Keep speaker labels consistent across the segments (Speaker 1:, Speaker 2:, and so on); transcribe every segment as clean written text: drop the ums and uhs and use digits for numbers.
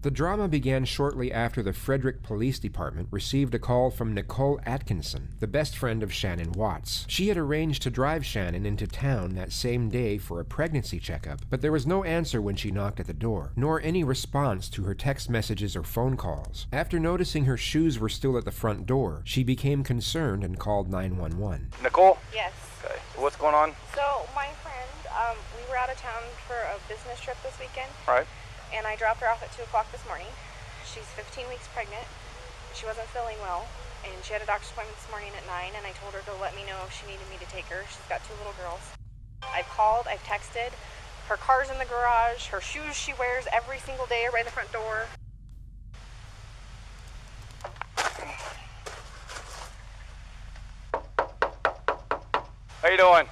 Speaker 1: The drama began shortly after the Frederick Police Department received a call from Nicole Atkinson, the best friend of Shannon Watts. She had arranged to drive Shannon into town that same day for a pregnancy checkup, but there was no answer when she knocked at the door, nor any response to her text messages or phone calls. After noticing her shoes were still at the front door, she became concerned and called 911.
Speaker 2: Nicole?
Speaker 3: Yes.
Speaker 2: Okay. What's going on?
Speaker 3: So, my friend, we were out of town for a business trip this weekend.
Speaker 2: All right.
Speaker 3: And I dropped her off at 2 o'clock this morning. She's 15 weeks pregnant. She wasn't feeling well, and she had a doctor's appointment this morning at 9, and I told her to let me know if she needed me to take her. She's got 2 little girls. I've called, I've texted. Her car's in the garage. Her shoes she wears every single day are by the front door.
Speaker 2: How you doing?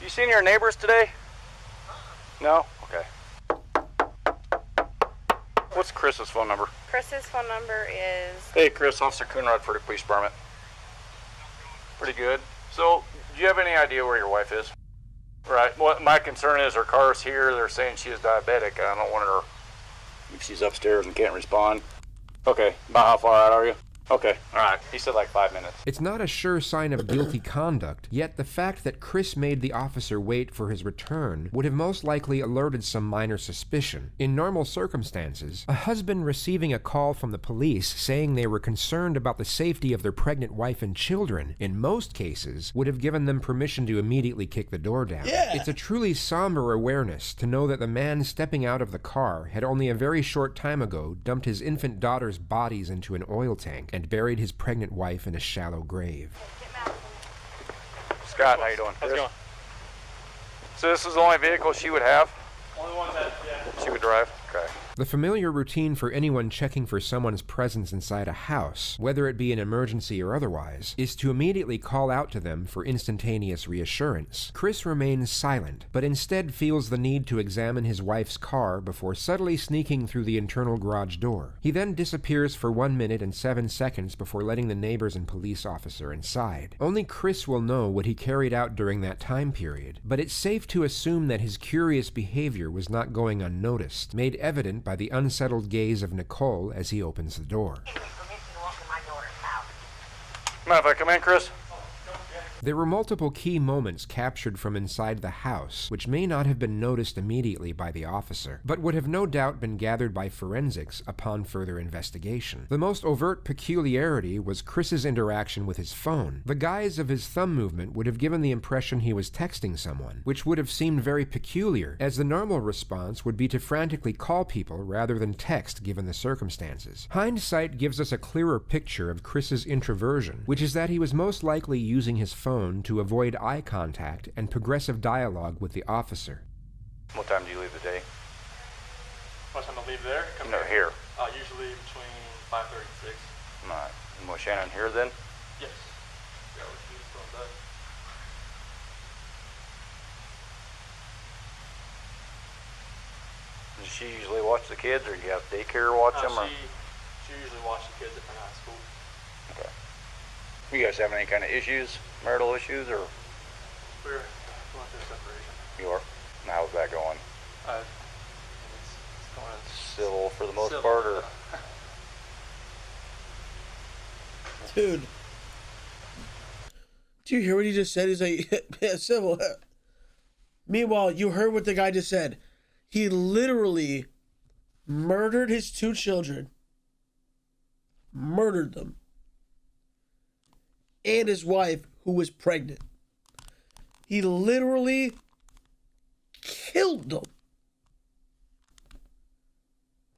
Speaker 2: You seen your neighbors today? No? Okay. What's Chris's phone number?
Speaker 3: Chris's phone number is...
Speaker 2: Hey, Chris, Officer Coonrod for the police department. Pretty good. So, do you have any idea where your wife is? Right. Well, my concern is her car's here. They're saying she is diabetic. I don't want her... If she's upstairs and can't respond. Okay. About how far out are you? Okay, all right. He said like 5 minutes.
Speaker 1: It's not a sure sign of guilty conduct, yet the fact that Chris made the officer wait for his return would have most likely alerted some minor suspicion. In normal circumstances, a husband receiving a call from the police saying they were concerned about the safety of their pregnant wife and children, in most cases, would have given them permission to immediately kick the door down.
Speaker 4: Yeah.
Speaker 1: It's a truly somber awareness to know that the man stepping out of the car had only a very short time ago dumped his infant daughter's bodies into an oil tank and buried his pregnant wife in a shallow grave.
Speaker 2: Scott, how you doing?
Speaker 5: How's it going?
Speaker 2: So this is the only vehicle she would have?
Speaker 5: Only one that, yeah.
Speaker 2: She would drive? Okay.
Speaker 1: The familiar routine for anyone checking for someone's presence inside a house, whether it be an emergency or otherwise, is to immediately call out to them for instantaneous reassurance. Chris remains silent, but instead feels the need to examine his wife's car before subtly sneaking through the internal garage door. He then disappears for 1 minute and 7 seconds before letting the neighbors and police officer inside. Only Chris will know what he carried out during that time period, but it's safe to assume that his curious behavior was not going unnoticed, made evident by the unsettled gaze of Nicole as he opens the door.
Speaker 2: Mind if I come in, Chris?
Speaker 1: There were multiple key moments captured from inside the house, which may not have been noticed immediately by the officer, but would have no doubt been gathered by forensics upon further investigation. The most overt peculiarity was Chris's interaction with his phone. The guise of his thumb movement would have given the impression he was texting someone, which would have seemed very peculiar, as the normal response would be to frantically call people rather than text given the circumstances. Hindsight gives us a clearer picture of Chris's introversion, which is that he was most likely using his phone to avoid eye contact and progressive dialogue with the officer.
Speaker 2: What time do you leave the day?
Speaker 5: What time I leave there? Come
Speaker 2: No, here.
Speaker 5: Usually between 5:30 and 6.
Speaker 2: All right. And was Shannon here then?
Speaker 5: Yes. Yeah, she's still in bed.
Speaker 2: Does she usually watch the kids, or do you have daycare watch them? Or?
Speaker 5: She usually watches the kids at her high school.
Speaker 2: Okay. You guys having any kind of issues, marital issues, or?
Speaker 5: We're going through separation.
Speaker 2: You are? And how's that going?
Speaker 5: It's going
Speaker 2: Civil for the most
Speaker 5: civil.
Speaker 2: part, or?
Speaker 4: Dude. Do you hear what he just said? He's like, yeah, civil. Meanwhile, you heard what the guy just said. He literally murdered his 2 children. Murdered them. And his wife, who was pregnant. He literally killed them.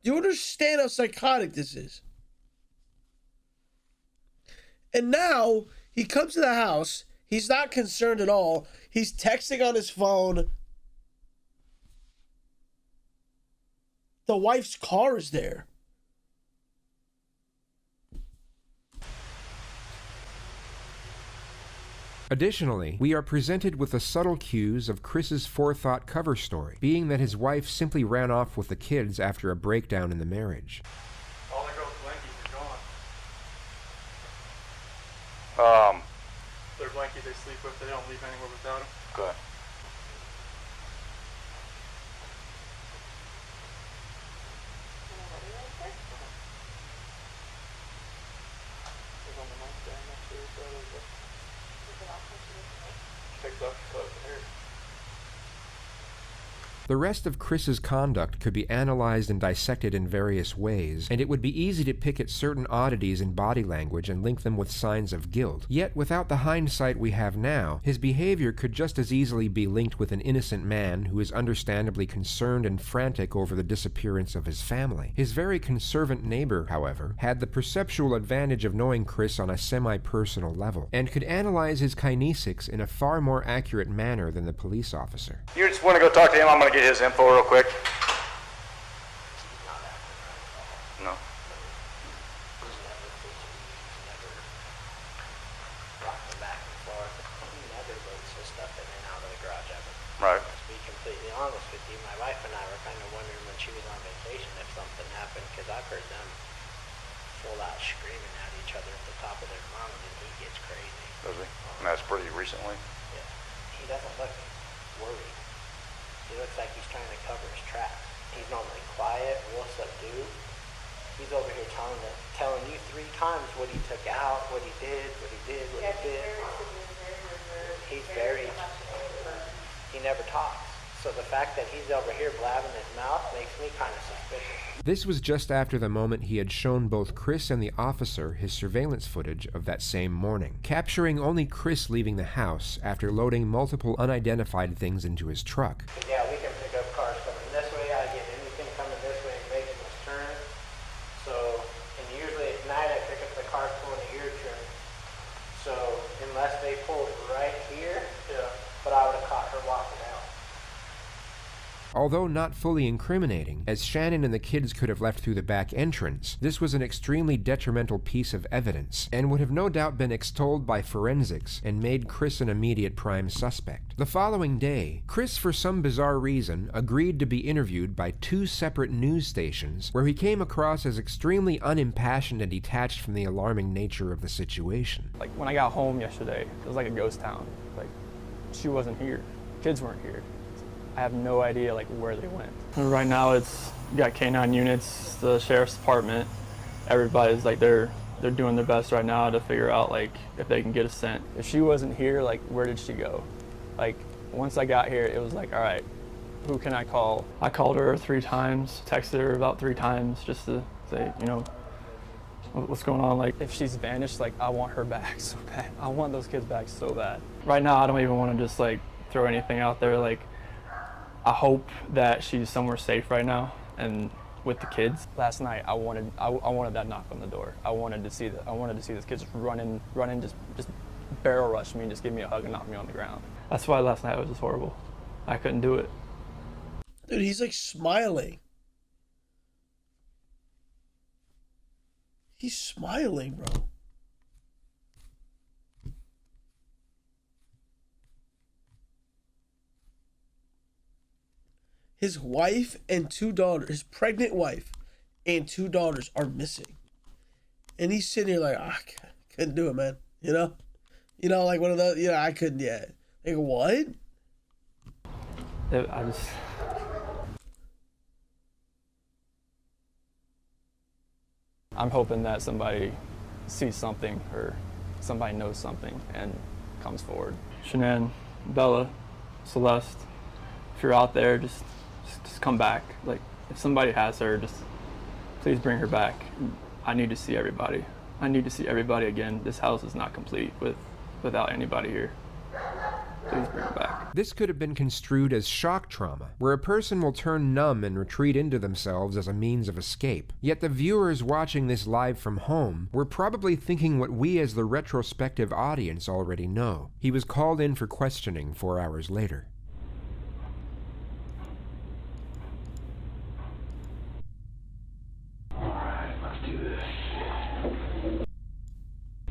Speaker 4: Do you understand how psychotic this is? And now he comes to the house. He's not concerned at all. He's texting on his phone. The wife's car is there.
Speaker 1: Additionally, we are presented with the subtle cues of Chris's forethought cover story, being that his wife simply ran off with the kids after a breakdown in the marriage.
Speaker 5: All the girls' blankies are gone. Their blankie they sleep with, they don't leave anywhere without them.
Speaker 2: Good.
Speaker 5: Takes off the hair.
Speaker 1: The rest of Chris's conduct could be analyzed and dissected in various ways, and it would be easy to pick at certain oddities in body language and link them with signs of guilt. Yet, without the hindsight we have now, his behavior could just as easily be linked with an innocent man who is understandably concerned and frantic over the disappearance of his family. His very conservant neighbor, however, had the perceptual advantage of knowing Chris on a semi-personal level, and could analyze his kinesics in a far more accurate manner than the police officer.
Speaker 2: You just want to go talk to him? I'm going to get his info real quick. No. Right.
Speaker 6: To be completely honest with you, my wife and I were kind of wondering when she was on vacation if something happened, because I've heard them full out screaming at each other at the top of their lungs, and he gets crazy.
Speaker 2: Does he? And that's pretty recently.
Speaker 6: Yeah. He doesn't look worried. He looks like he's trying to cover his tracks. He's normally quiet, real subdued. He's over here telling you 3 times what he took out, what he did. He's very, he never talks. So the fact that he's over here blabbing his mouth makes me kind of suspicious.
Speaker 1: This was just after the moment he had shown both Chris and the officer his surveillance footage of that same morning, capturing only Chris leaving the house after loading multiple unidentified things into his truck.
Speaker 6: Yeah, we can pick up cars coming this way. I get anything coming this way and making this turn. So, and usually at night I pick up the cars pulling a year turn. So, unless they pulled right here, but I would have caught her walking out.
Speaker 1: Although not fully incriminating, as Shannon and the kids could have left through the back entrance, this was an extremely detrimental piece of evidence, and would have no doubt been extolled by forensics and made Chris an immediate prime suspect. The following day, Chris, for some bizarre reason, agreed to be interviewed by 2 separate news stations, where he came across as extremely unimpassioned and detached from the alarming nature of the situation.
Speaker 5: Like, when I got home yesterday, it was like a ghost town. Like, she wasn't here. Kids weren't here. I have no idea like where they went. And right now it's, you got K9 units, the sheriff's department, everybody's like, they're doing their best right now to figure out like if they can get a scent. If she wasn't here, like where did she go? Like once I got here, it was like, all right, who can I call? I called her 3 times, texted her about 3 times just to say, you know, what's going on? Like if she's vanished, like I want her back so bad. I want those kids back so bad. Right now, I don't even want to just like throw anything out there. Like I hope that she's somewhere safe right now and with the kids. Last night, I wanted that knock on the door. I wanted to see those kids running, just barrel rush me and just give me a hug and knock me on the ground. That's why last night was just horrible. I couldn't do it.
Speaker 4: Dude, he's like smiling. He's smiling, bro. His wife and 2 daughters, his pregnant wife and 2 daughters are missing. And he's sitting here like, I couldn't do it, man. You know, like one of those, I couldn't yet. Like, what?
Speaker 5: I'm hoping that somebody sees something or somebody knows something and comes forward. Shanann, Bella, Celeste, if you're out there, just come back. Like, if somebody has her, just please bring her back. I need to see everybody. I need to see everybody again. This house is not complete without anybody here. Please bring her back.
Speaker 1: This could have been construed as shock trauma, where a person will turn numb and retreat into themselves as a means of escape. Yet the viewers watching this live from home were probably thinking what we as the retrospective audience already know. He was called in for questioning 4 hours later.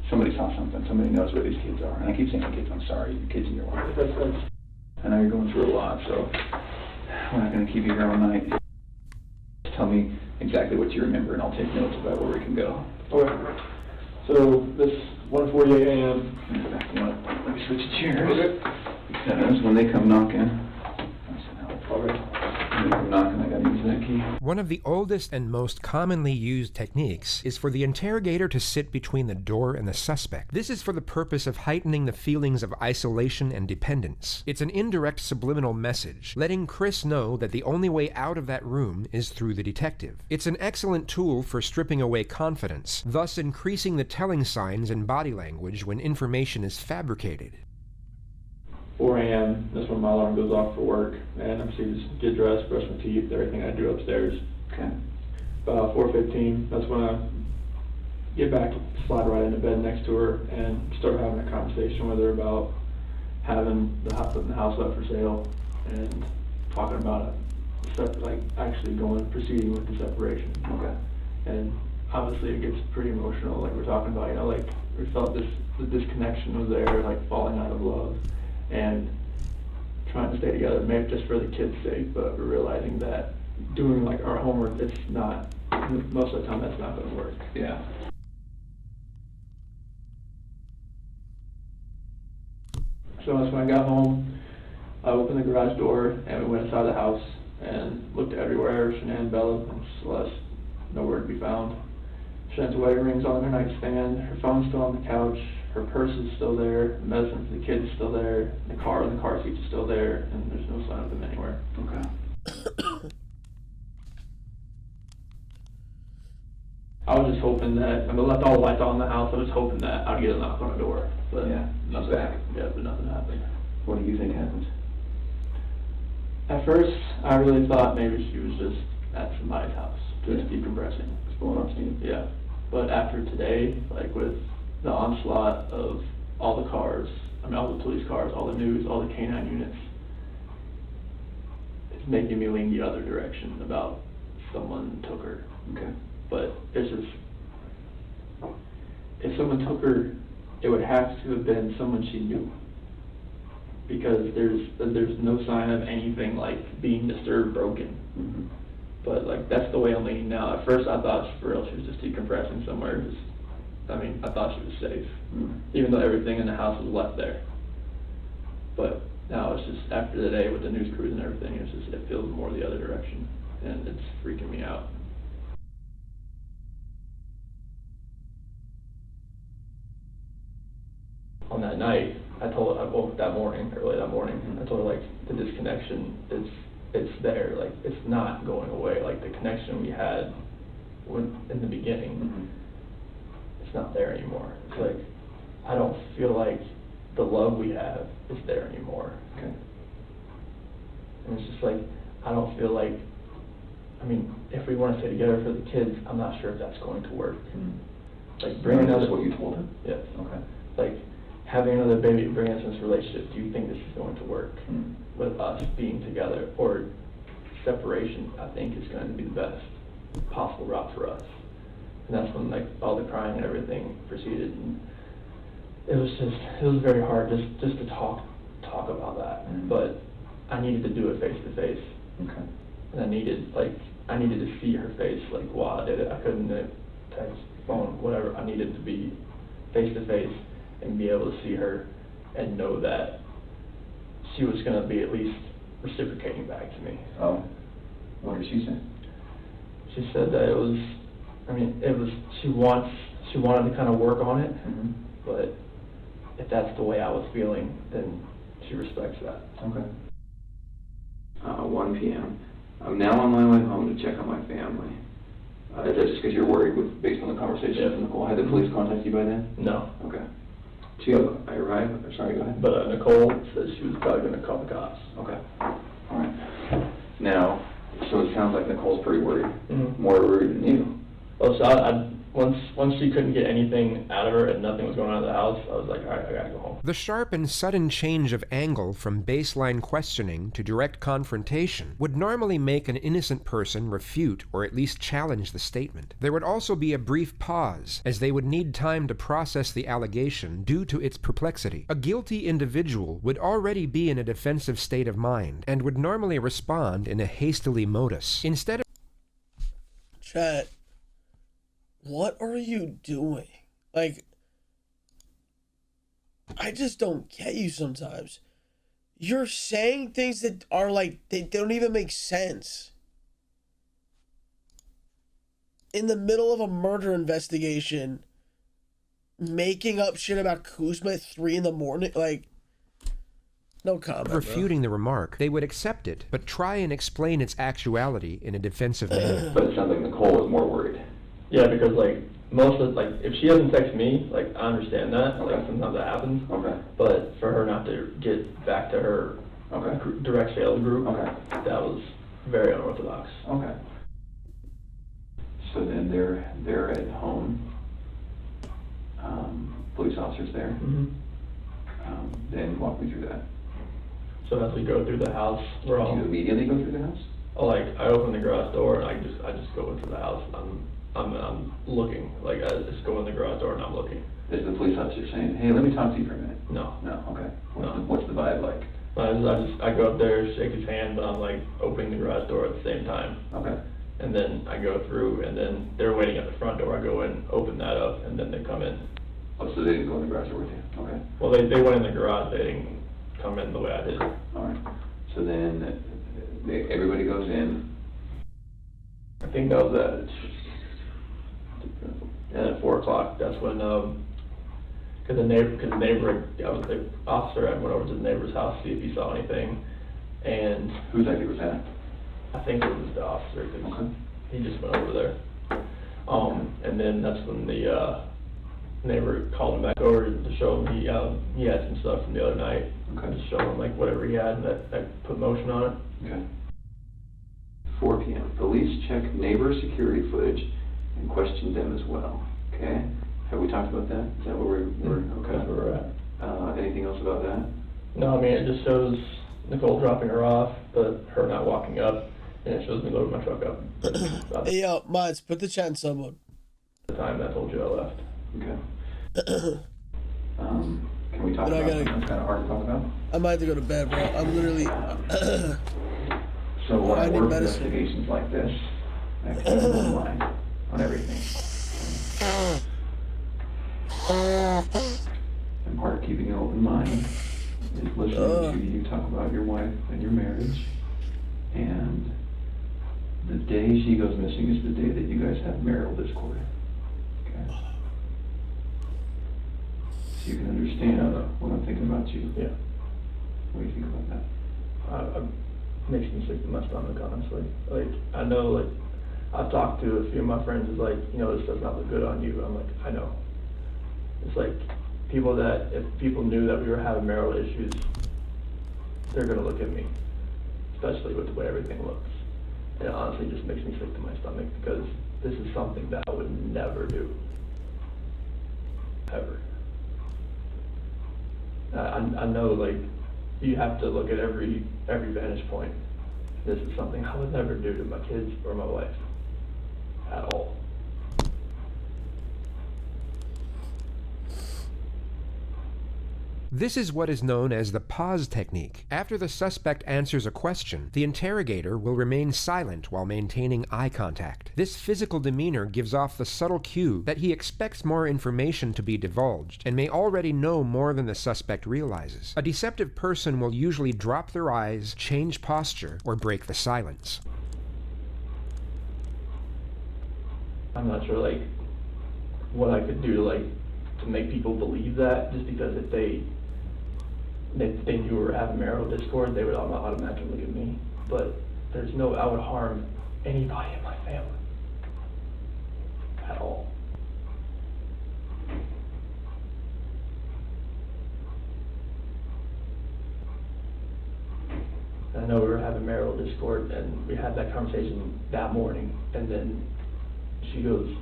Speaker 7: Somebody saw something. Somebody knows where these kids are. And I keep saying kids, I'm sorry, the kids in your life. I know you're going through a lot, so we're not going to keep you here all night. Just tell me exactly what you remember, and I'll take notes about where we can go.
Speaker 8: Okay. So this 1:48 a.m.
Speaker 7: Let me switch the chairs. Because when they come knocking, when they come knocking, I got music.
Speaker 8: key.
Speaker 1: One of the oldest and most commonly used techniques is for the interrogator to sit between the door and the suspect. This is for the purpose of heightening the feelings of isolation and dependence. It's an indirect subliminal message, letting Chris know that the only way out of that room is through the detective. It's an excellent tool for stripping away confidence, thus increasing the telling signs and body language when information is fabricated.
Speaker 8: 4 a.m., that's when my alarm goes off for work, and I'm seeing just get dressed, brush my teeth, everything I do upstairs.
Speaker 7: Okay.
Speaker 8: About 4:15, that's when I get back, slide right into bed next to her, and start having a conversation with her about having putting the house up for sale, and talking about it, like actually proceeding with the separation.
Speaker 7: Okay.
Speaker 8: And obviously it gets pretty emotional, like we're talking about, like we felt the disconnection was there, like falling out of love, and trying to stay together, maybe just for the kids' sake, but we're realizing that doing like our homework, it's not, most of the time that's not gonna work.
Speaker 7: Yeah.
Speaker 8: So that's when I got home, I opened the garage door and we went inside the house and looked everywhere, Shanann, Bella, and Celeste, nowhere to be found. Shanann's wedding ring's on her nightstand, her phone's still on the couch, her purse is still there, the medicine for the kids is still there, the car and the car seat is still there, and there's no sign of them anywhere.
Speaker 7: Okay.
Speaker 8: I was just hoping that, I mean, left all the lights on in the house, I was hoping that I'd get a knock on the door, but
Speaker 7: Yeah,
Speaker 8: nothing.
Speaker 7: she's back.
Speaker 8: Yeah, but nothing happened.
Speaker 7: What do you think happened?
Speaker 8: At first, I really thought maybe she was just at somebody's house, just
Speaker 7: Yeah.
Speaker 8: decompressing.
Speaker 7: Just blowing off steam?
Speaker 8: Yeah, but after today, like with the onslaught of all the cars, I mean, all the police cars, all the news, all the K-9 units, it's making me lean the other direction about someone took her.
Speaker 7: Okay.
Speaker 8: But it's just, if someone took her, it would have to have been someone she knew. Because there's no sign of anything like being disturbed, broken.
Speaker 7: Mm-hmm.
Speaker 8: But like, that's the way I'm leaning now. At first I thought for real she was just decompressing somewhere. I mean, I thought she was safe, even though everything in the house was left there. But now it's just, after the day with the news crews and everything, it's just, it feels more the other direction, and it's freaking me out. On that night, I woke that morning, early that morning, I told her like, the disconnection, it's there, like, it's not going away. Like, the connection we had in the beginning, it's not there anymore. It's like, I don't feel like the love we have is there anymore.
Speaker 7: Okay.
Speaker 8: And it's just like, I don't feel like, I mean, if we want to stay together for the kids, I'm not sure if that's going to work. Like, bringing
Speaker 7: That's
Speaker 8: another,
Speaker 7: what you told him?
Speaker 8: yes.
Speaker 7: Okay.
Speaker 8: Like, having another baby, bringing us into this relationship, do you think this is going to work with us being together? Or separation, I think, is going to be the best possible route for us. And that's when like all the crying and everything proceeded, and it was very hard just to talk about that. But I needed to do it face to face.
Speaker 7: Okay.
Speaker 8: And I needed to see her face, like, while I did it. I couldn't text, phone, whatever. I needed to be face to face and be able to see her and know that she was going to be at least reciprocating back to me.
Speaker 7: Oh, what did she say?
Speaker 8: She said that she wanted to kind of work on it, but if that's the way I was feeling, then she respects that.
Speaker 7: Okay. 1 p.m. I'm now on my way home to check on my family. Is that just because you're worried based on the conversation with Nicole? Had the police contact you by then?
Speaker 8: No.
Speaker 7: Okay. 2, I arrive, sorry, go ahead.
Speaker 8: But Nicole said she was probably going to call the cops.
Speaker 7: Okay. All right. Now, so it sounds like Nicole's pretty worried. More worried than you.
Speaker 8: Well, so once she couldn't get anything out of her and nothing was going on in the house, I was like, all right, I gotta go home.
Speaker 1: The sharp and sudden change of angle from baseline questioning to direct confrontation would normally make an innocent person refute or at least challenge the statement. There would also be a brief pause, as they would need time to process the allegation due to its perplexity. A guilty individual would already be in a defensive state of mind and would normally respond in a hastily modus. Instead of
Speaker 4: Chat, what are you doing? Like, I just don't get you sometimes. You're saying things that are like, they don't even make sense. in the middle of a murder investigation, making up shit about Kuzma at 3 a.m. Like, no comment.
Speaker 1: Refuting the remark, they would accept it, but try and explain its actuality in a defensive manner.
Speaker 7: But it sounds like Nicole was more worried.
Speaker 8: Yeah, because like most of like if she doesn't text me, like I understand that.
Speaker 7: Okay.
Speaker 8: Like sometimes that happens.
Speaker 7: Okay.
Speaker 8: But for her not to get back to her direct sales group, that was very unorthodox.
Speaker 7: Okay. So then they're at home. Police officers there.
Speaker 8: Mm-hmm.
Speaker 7: Then walk me through that.
Speaker 8: So as we go through the house, we're all.
Speaker 7: Do you immediately go through the house?
Speaker 8: Like I open the garage door and I just go into the house. I'm looking. Like I just go in the garage door and I'm looking.
Speaker 7: Is the police officer saying, "Hey, let me talk to you for a minute"?
Speaker 8: No.
Speaker 7: No. Okay.
Speaker 8: No.
Speaker 7: What's the vibe like?
Speaker 8: I go up there, shake his hand, but I'm like opening the garage door at the same time.
Speaker 7: Okay.
Speaker 8: And then I go through, and then they're waiting at the front door. I go in, open that up, and then they come in.
Speaker 7: Oh, so they didn't go in the garage door with you? Okay.
Speaker 8: Well, they went in the garage. They didn't come in the way I did.
Speaker 7: All right. So then everybody goes in.
Speaker 8: I think that was at 4 o'clock. That's when because the officer had went over to the neighbor's house to see if he saw anything, and
Speaker 7: Whose idea was that?
Speaker 8: I think it was the officer because
Speaker 7: Okay.
Speaker 8: he just went over there. And then that's when the neighbor called him back over to show him he had some stuff from the other night.
Speaker 7: Okay.
Speaker 8: Just show him like whatever he had that put motion on it.
Speaker 7: Okay. 4 p.m. Police check neighbor security footage and question them as well. Okay. Have we talked about that? Is that where we're okay?
Speaker 8: That's where we're at.
Speaker 7: Anything else about that?
Speaker 8: No, I mean, it just shows Nicole dropping her off, but her not walking up, and it shows me loading my truck up. About
Speaker 4: Hey, yo, Mods, put the chat in sub mode.
Speaker 8: the time I told you I left.
Speaker 7: Okay. Can we talk
Speaker 4: But I
Speaker 7: about
Speaker 4: gotta-
Speaker 7: something that's kind of hard to talk about?
Speaker 4: I might have to go to bed, bro. I'm literally.
Speaker 7: So when I
Speaker 4: I need
Speaker 7: work
Speaker 4: medicine.
Speaker 7: investigations like this, I have to keep an open mind on everything. And part of keeping an open mind is listening to you talk about your wife and your marriage. And the day she goes missing is the day that you guys have marital discord. Okay? So you can understand what I'm thinking about you.
Speaker 8: Yeah.
Speaker 7: What do you think about that?
Speaker 8: Makes me sick to my stomach, honestly. Like, I know, like, I've talked to a few of my friends who's like, you know, this does not look good on you. I'm like, I know. It's like, if people knew that we were having marital issues, they're gonna look at me, especially with the way everything looks. And it honestly just makes me sick to my stomach because this is something that I would never do. Ever. I know, like, you have to look at every vantage point. This is something I would never do to my kids or my wife at all.
Speaker 1: This is what is known as the pause technique. After the suspect answers a question, the interrogator will remain silent while maintaining eye contact. This physical demeanor gives off the subtle cue that he expects more information to be divulged and may already know more than the suspect realizes. A deceptive person will usually drop their eyes, change posture, or break the silence.
Speaker 8: I'm not sure, like, what I could do, like, to make people believe that, just because if they knew we were having marital discord, they would automatically look at me. But there's no, I would harm anybody in my family at all. I know we were having marital discord, and we had that conversation that morning, and then she goes,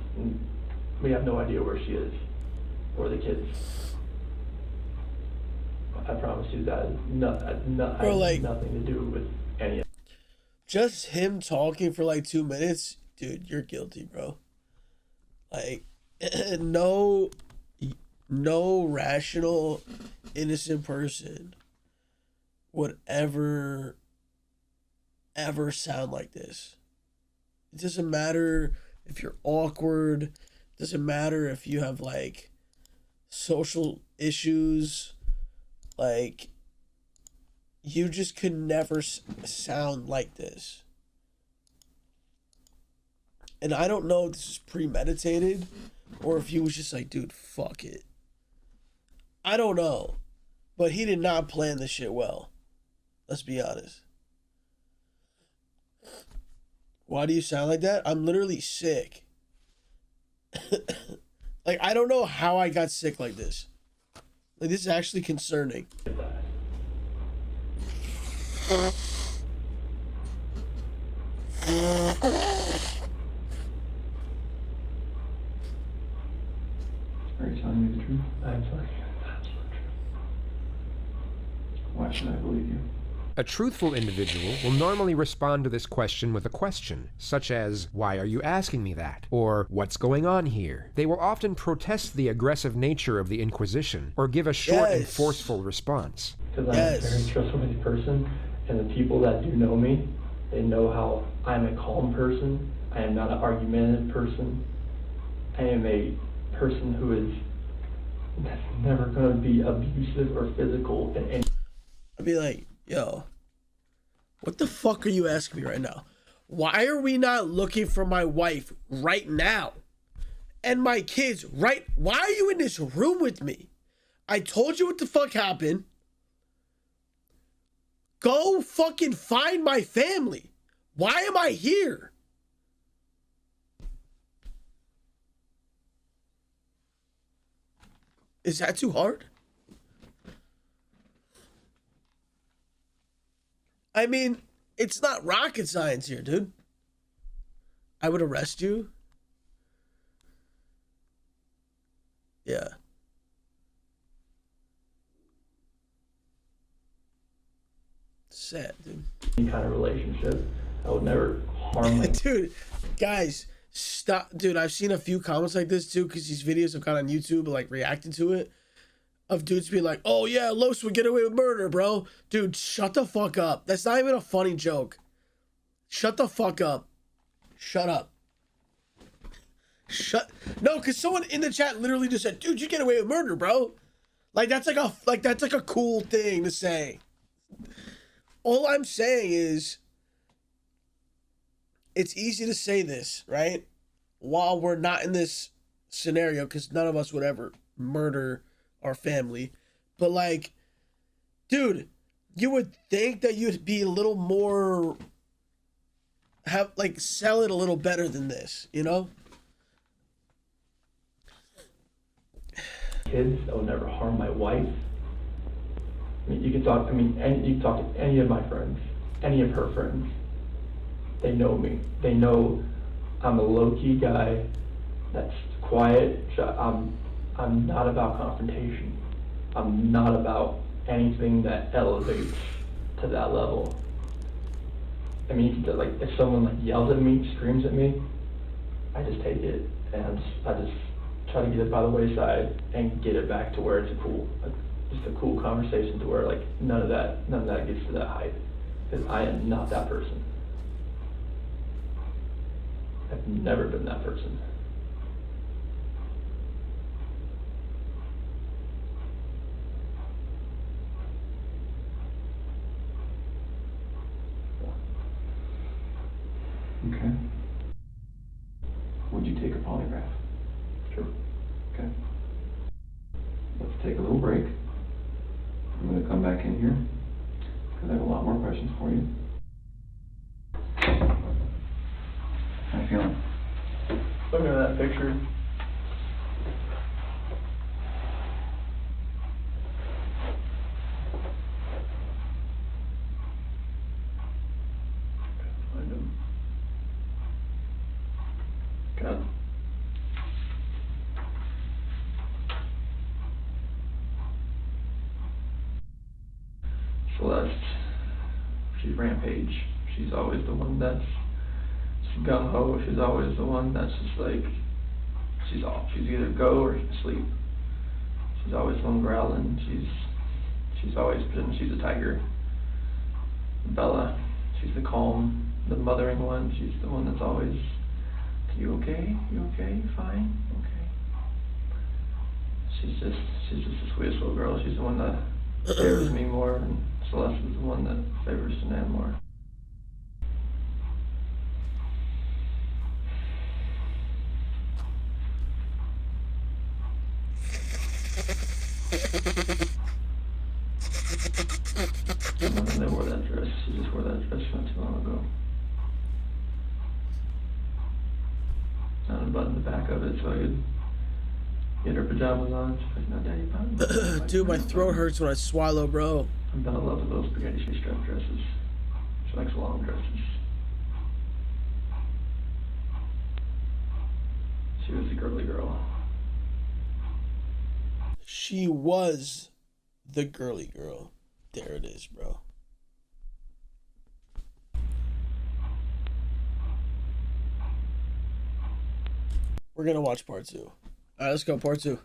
Speaker 8: we have no idea where she is, or the kids. I promise you that has nothing to do with any of it.
Speaker 4: Just him talking for like 2 minutes, dude, you're guilty, bro. Like, no rational, innocent person would ever sound like this. It doesn't matter if you're awkward. It doesn't matter if you have like social issues. Like, you just could never sound like this. And I don't know if this is premeditated or if he was just like, dude, fuck it. I don't know. But he did not plan this shit well. Let's be honest. Why do you sound like that? I'm literally sick. Like, I don't know how I got sick like this. Like, this is actually concerning.
Speaker 7: Are you telling me the truth?
Speaker 8: I'm telling you the absolute truth.
Speaker 7: Why should I believe you?
Speaker 1: A truthful individual will normally respond to this question with a question, such as, "Why are you asking me that?" or "What's going on here?" They will often protest the aggressive nature of the inquisition, or give a short and forceful response.
Speaker 8: Because I'm a very trustworthy person, and the people that do know me, they know how I'm a calm person. I am not an argumentative person. I am a person who is that's never going to be abusive or physical in any.
Speaker 4: I'd be like, yo, what the fuck are you asking me right now? Why are we not looking for my wife right now? And my kids, right? Why are you in this room with me? I told you what the fuck happened. Go fucking find my family. Why am I here? Is that too hard? I mean, it's not rocket science here, dude. I would arrest you. Yeah. Sad, dude.
Speaker 8: Any kind of relationship. I would never harm my
Speaker 4: dude, guys, stop. Dude, I've seen a few comments like this too, because these videos have gone on YouTube, like reacting to it, of dudes being like, "Oh yeah, Los would get away with murder, bro." Dude, shut the fuck up. That's not even a funny joke. Shut the fuck up. Shut up. No, because someone in the chat literally just said, "Dude, you get away with murder, bro." Like that's like a cool thing to say. All I'm saying is, it's easy to say this, right? While we're not in this scenario, because none of us would ever murder our family. But like, dude, you would think that you'd be a little more, sell it a little better than this, you know?
Speaker 8: kids. I would never harm my wife. I mean, you can talk to any of my friends, any of her friends. They know me. They know I'm a low-key guy that's quiet. I'm not about confrontation. I'm not about anything that elevates to that level. I mean, if someone yells at me, screams at me, I just take it and I just try to get it by the wayside and get it back to where it's just a cool conversation to where none of that gets to that height, because I am not that person. I've never been that person.
Speaker 7: Okay. Would you take a polygraph?
Speaker 8: Sure.
Speaker 7: Okay. Let's take a little break. I'm going to come back in here because I have a lot more questions for you. How you feeling?
Speaker 8: Looking at that picture, find him. God. Celeste, she's Rampage. She's always the one that's gung-ho. She's always the one that's just she's off. She's either go or sleep. She's always the one growling. She's always been, she's a tiger. Bella, she's the calm, the mothering one. She's the one that's always, you okay? You okay? You fine? Okay. She's just the sweetest little girl. She's the one that favors me more, and Celeste is the one that favors Sinan more. They wore that dress. She just wore that dress not too long ago. Not unbutton the back of it so I could get her pajamas on. She's like, no, Daddy, button.
Speaker 4: Dude, my throat hurts when I swallow, bro.
Speaker 8: I'm about to love those spaghetti strap dresses. She likes long dresses. She was a girly girl.
Speaker 4: She was the girly girl. There it is, bro. We're gonna watch part 2. Alright, let's go, part 2.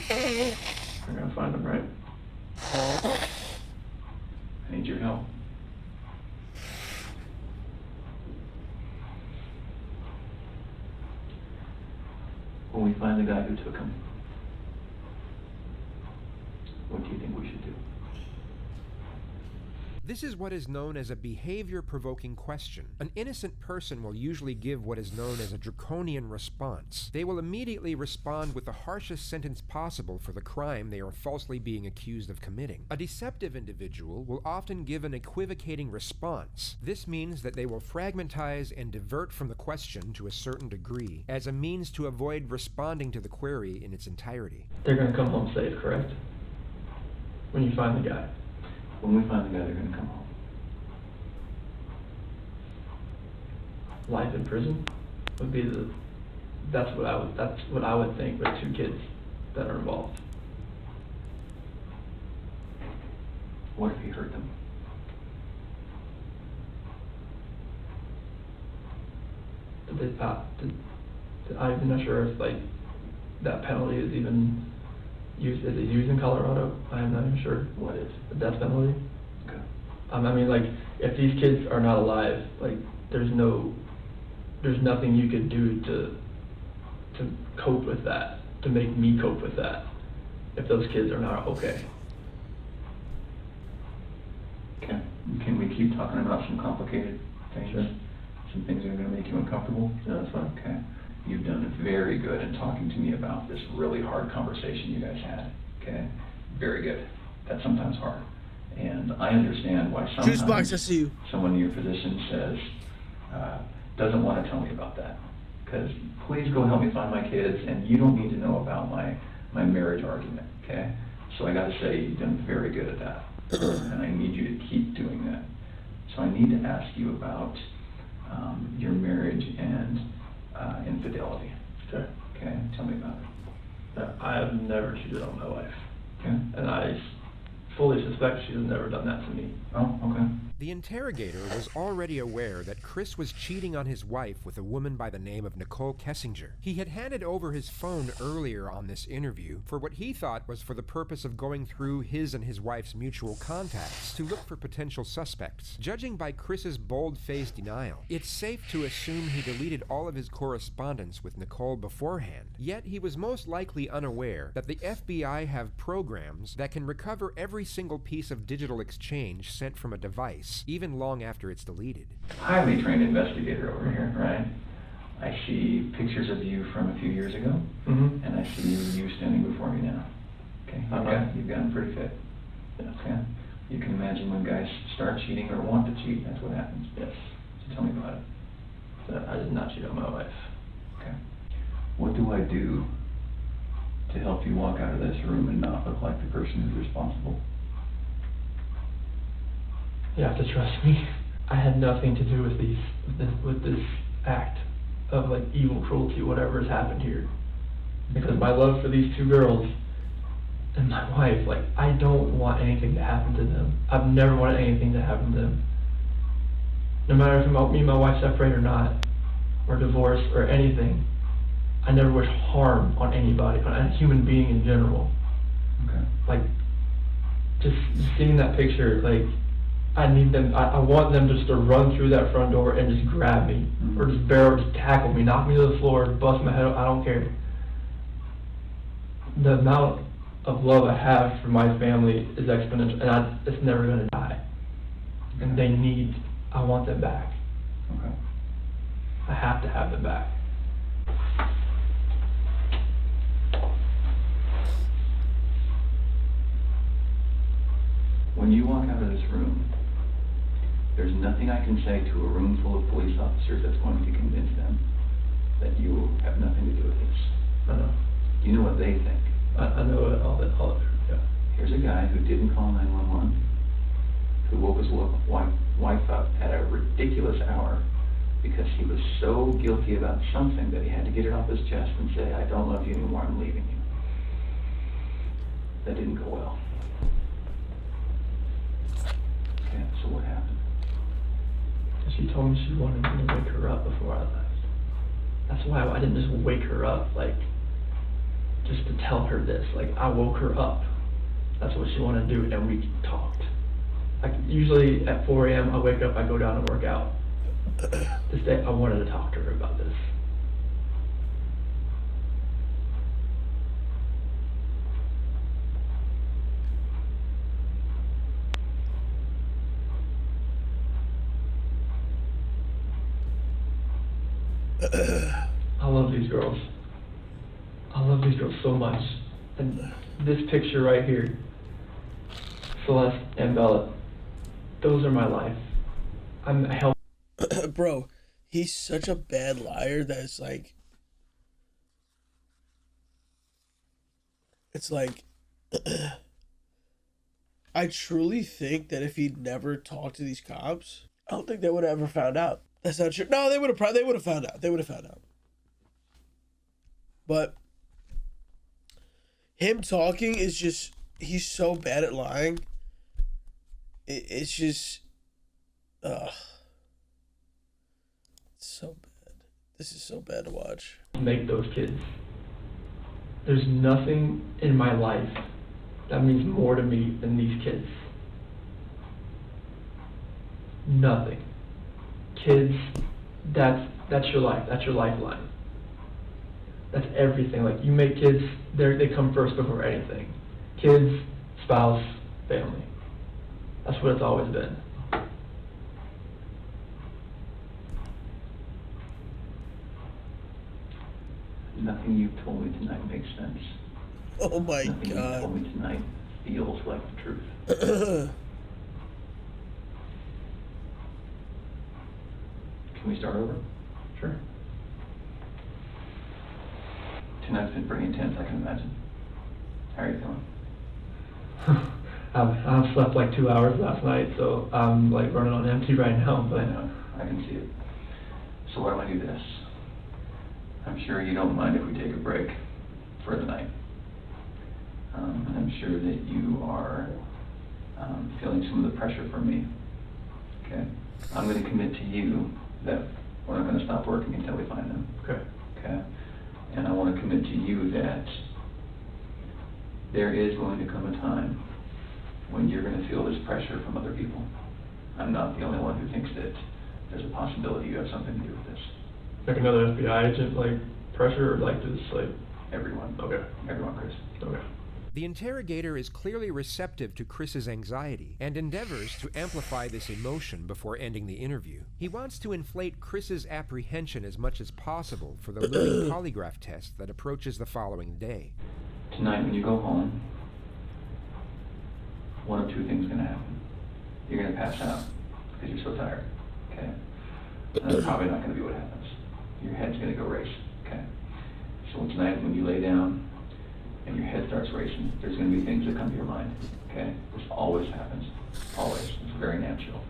Speaker 8: We're gonna find them, right?
Speaker 7: I need your help. When we find the guy who took him, what do you think we should do?
Speaker 1: This is what is known as a behavior-provoking question. An innocent person will usually give what is known as a draconian response. They will immediately respond with the harshest sentence possible for the crime they are falsely being accused of committing. A deceptive individual will often give an equivocating response. This means that they will fragmentize and divert from the question to a certain degree, as a means to avoid responding to the query in its entirety.
Speaker 8: They're gonna come home safe, correct? When you find the guy.
Speaker 7: When we find the guy, they're gonna come home.
Speaker 8: Life in prison would be that's what I would think with 2 kids that are involved.
Speaker 7: What if he hurt them?
Speaker 8: I'm not sure if like that penalty is even used. Is it used in Colorado? I'm not even sure.
Speaker 7: What is?
Speaker 8: The death penalty?
Speaker 7: Okay.
Speaker 8: I mean, like, if these kids are not alive, like, there's nothing you could do to cope with that, to make me cope with that, if those kids are not okay.
Speaker 7: Okay. Can we keep talking about some complicated things?
Speaker 8: Sure.
Speaker 7: Some things that are gonna make you uncomfortable?
Speaker 8: Yeah, that's fine.
Speaker 7: Okay. You've done very good in talking to me about this really hard conversation you guys had, okay? Very good. That's sometimes hard. And I understand why
Speaker 4: Juice box, I
Speaker 7: sometimes
Speaker 4: see you.
Speaker 7: someone in your position says, doesn't want to tell me about that. Because please go help me find my kids, and you don't need to know about my marriage argument, okay? So I gotta say, you've done very good at that. And I need you to keep doing that. So I need to ask you about your marriage and infidelity.
Speaker 8: Sure.
Speaker 7: Okay, tell me about it.
Speaker 8: I have never cheated on my wife.
Speaker 7: Okay.
Speaker 8: And I fully suspect she has never done that to me.
Speaker 7: Oh, okay.
Speaker 1: The interrogator was already aware that Chris was cheating on his wife with a woman by the name of 𝗟𝗏𝗄𝗎𝗓𝗏. He had handed over his phone earlier on this interview for what he thought was for the purpose of going through his and his wife's mutual contacts to look for potential suspects. Judging by Chris's bold-faced denial, it's safe to assume he deleted all of his correspondence with Nicole beforehand. Yet he was most likely unaware that the FBI have programs that can recover every single piece of digital exchange sent from a device, even long after it's deleted.
Speaker 7: Highly trained investigator over here, right? I see pictures of you from a few years ago,
Speaker 8: Mm-hmm.
Speaker 7: and I see you standing before me now. Okay, you've gotten pretty fit. Okay, you can imagine when guys start cheating or want to cheat, that's what happens.
Speaker 8: Yes.
Speaker 7: So tell me about it.
Speaker 8: I did not cheat on my wife.
Speaker 7: Okay. What do I do to help you walk out of this room and not look like the person who's responsible?
Speaker 8: You have to trust me. I had nothing to do with this act of like evil cruelty, whatever has happened here. Because my love for these 2 girls and my wife, like, I don't want anything to happen to them. I've never wanted anything to happen to them. No matter if me and my wife separate or not, or divorce or anything, I never wish harm on anybody, on a human being in general.
Speaker 7: Okay.
Speaker 8: Like, just seeing that picture, like, I want them just to run through that front door and just grab me, or just just tackle me, knock me to the floor, bust my head up, I don't care. The amount of love I have for my family is exponential, and it's never gonna die. And I want them back.
Speaker 7: Okay.
Speaker 8: I have to have them back.
Speaker 7: When you walk out of this room, there's nothing I can say to a room full of police officers that's going to convince them that you have nothing to do with this.
Speaker 8: I know.
Speaker 7: You know what they think.
Speaker 8: I know it, all that, yeah.
Speaker 7: Here's a guy who didn't call 911, who woke his wife up at a ridiculous hour because he was so guilty about something that he had to get it off his chest and say, I don't love you anymore, I'm leaving you. That didn't go well. Okay, so what happened?
Speaker 8: She told me she wanted me to wake her up before I left. That's why I didn't just wake her up, like, just to tell her this. Like, I woke her up. That's what she wanted to do, and we talked. Like, usually at 4 a.m. I wake up, I go down and work out. This day, I wanted to talk to her about this. I love these girls. I love these girls so much. And this picture right here, Celeste and Bella, those are my life. I'm helping.
Speaker 4: Bro, he's such a bad liar that it's like, I truly think that if he'd never talked to these cops, I don't think they would have ever found out. That's not true. No, they would have found out. They would have found out. But him talking is just, he's so bad at lying. It's just, it's so bad. This is so bad to watch.
Speaker 8: Make those kids. There's nothing in my life that means more to me than these kids. Nothing. Kids, that's your life. That's your lifeline. That's everything. Like, you make kids, they come first before anything. Kids, spouse, family. That's what it's always been.
Speaker 7: Nothing you've told me tonight makes sense.
Speaker 4: Oh my
Speaker 7: Nothing you've
Speaker 4: God.
Speaker 7: told me tonight feels like the truth. Can we start over?
Speaker 8: Sure.
Speaker 7: Tonight's been pretty intense, I can imagine. How are you feeling?
Speaker 8: I've slept like 2 hours last night, so I'm like running on empty right now, but
Speaker 7: I know, I can see it. So why don't I do this? I'm sure you don't mind if we take a break for the night. And I'm sure that you are feeling some of the pressure from me. Okay? I'm going to commit to you that we're not going to stop working until we find them.
Speaker 8: okay.
Speaker 7: Okay? And I want to commit to you that there is going to come a time when you're going to feel this pressure from other people. I'm not the only one who thinks that there's a possibility you have something to do with this.
Speaker 8: Like another FBI agent, like pressure, or like just like
Speaker 7: Everyone.
Speaker 8: okay,
Speaker 7: Everyone, Chris.
Speaker 8: okay.
Speaker 1: The interrogator is clearly receptive to Chris's anxiety and endeavors to amplify this emotion before ending the interview. He wants to inflate Chris's apprehension as much as possible for the looming polygraph test that approaches the following day.
Speaker 7: Tonight when you go home, one of two things is going to happen. You're going to pass out because you're so tired, okay? And that's probably not going to be what happens. Your head's going to go race, okay? So tonight when you lay down and your head starts racing, there's going to be things that come to your mind, okay? This always happens, always. It's very natural.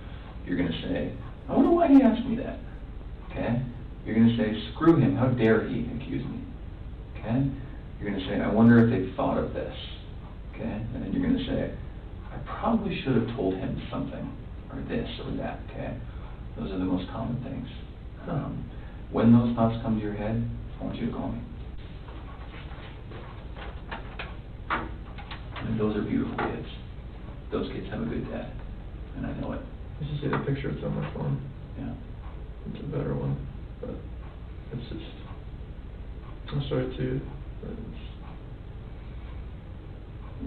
Speaker 7: You're going to say, I wonder why he asked me that, okay? You're going to say, screw him, how dare he accuse me, okay? You're going to say, I wonder if they thought of this, okay? And then you're going to say, I probably should have told him something, or this, or that, okay? Those are the most common things. When those thoughts come to your head, I want you to call me. And those are beautiful kids. Those kids have a good dad, and I know it.
Speaker 8: I should see the picture it's on my phone.
Speaker 7: Yeah.
Speaker 8: It's a better one, but it's just, I'm sorry too, but it's,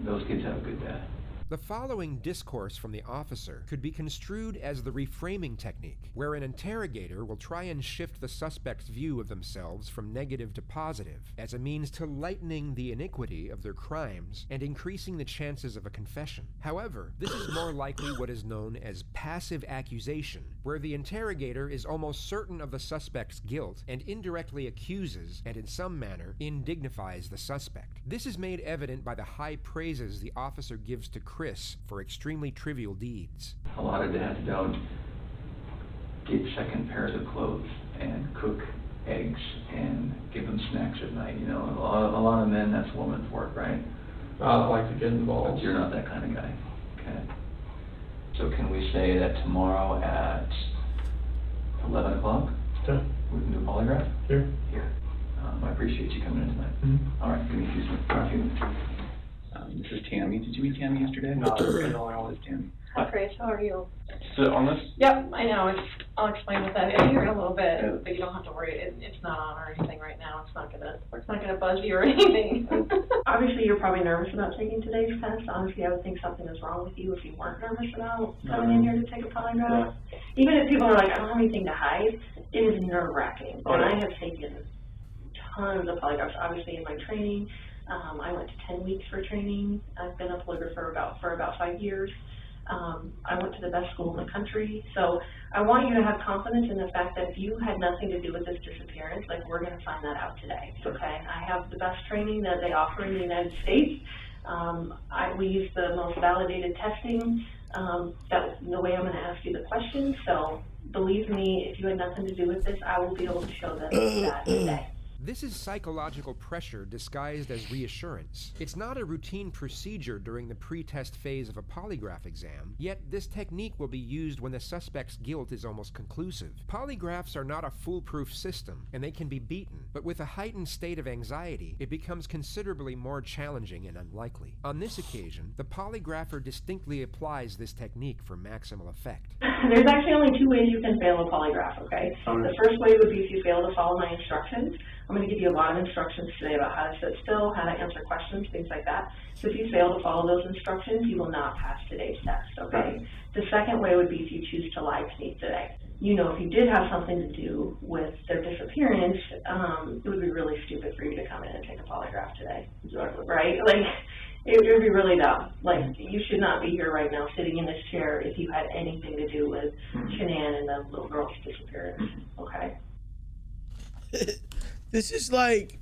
Speaker 7: Those kids have a good dad.
Speaker 1: The following discourse from the officer could be construed as the reframing technique, where an interrogator will try and shift the suspect's view of themselves from negative to positive, as a means to lightening the iniquity of their crimes and increasing the chances of a confession. However, this is more likely what is known as passive accusation, where the interrogator is almost certain of the suspect's guilt and indirectly accuses and in some manner indignifies the suspect. This is made evident by the high praises the officer gives to Chris for extremely trivial deeds.
Speaker 7: A lot of dads don't get second pairs of clothes and cook eggs and give them snacks at night. You know, a lot of men, that's woman's work, right?
Speaker 8: I like to get involved.
Speaker 7: But you're not that kind of guy. Okay. So can we say that tomorrow at 11 o'clock?
Speaker 8: Okay.
Speaker 7: We can do a polygraph?
Speaker 8: Here.
Speaker 7: Here. I appreciate you coming in tonight.
Speaker 8: Mm-hmm.
Speaker 7: All right, give me a few minutes. This is Tammy. Did you meet Tammy yesterday?
Speaker 8: No,
Speaker 7: I was Tammy.
Speaker 9: Hi, Chris. How are you?
Speaker 7: Sit on this?
Speaker 9: Yep, I know. I'll explain with that in here in a little bit, but you don't have to worry. It's not on or anything right now. It's not gonna buzz you or anything. Obviously, you're probably nervous about taking today's test. Honestly, I would think something is wrong with you if you weren't nervous about coming in here to take a polygraph. Even if people are like, I don't have anything to hide, it is nerve-wracking. And I have taken tons of polygraphs. Obviously, in my training, I went to 10 weeks for training. I've been a polygrapher for about 5 years. I went to the best school in the country, so I want you to have confidence in the fact that if you had nothing to do with this disappearance, like, we're going to find that out today, okay? I have the best training that they offer in the United States. We use the most validated testing. That's the way I'm going to ask you the questions, so believe me, if you had nothing to do with this, I will be able to show them that today.
Speaker 1: This is psychological pressure disguised as reassurance. It's not a routine procedure during the pre-test phase of a polygraph exam, yet this technique will be used when the suspect's guilt is almost conclusive. Polygraphs are not a foolproof system, and they can be beaten, but with a heightened state of anxiety, it becomes considerably more challenging and unlikely. On this occasion, the polygrapher distinctly applies this technique for maximal effect.
Speaker 9: There's actually only 2 ways you can fail a polygraph, okay? The first way would be if you fail to follow my instructions. I'm going to give you a lot of instructions today about how to sit still, how to answer questions, things like that. So if you fail to follow those instructions, you will not pass today's test, okay? The second way would be if you choose to lie to me today. You know, if you did have something to do with their disappearance, it would be really stupid for you to come in and take a polygraph today, right? Like, it would be really dumb. Like, you should not be here right now sitting in this chair if you had anything to do with Shanann and the little girl's disappearance, okay?
Speaker 4: This is like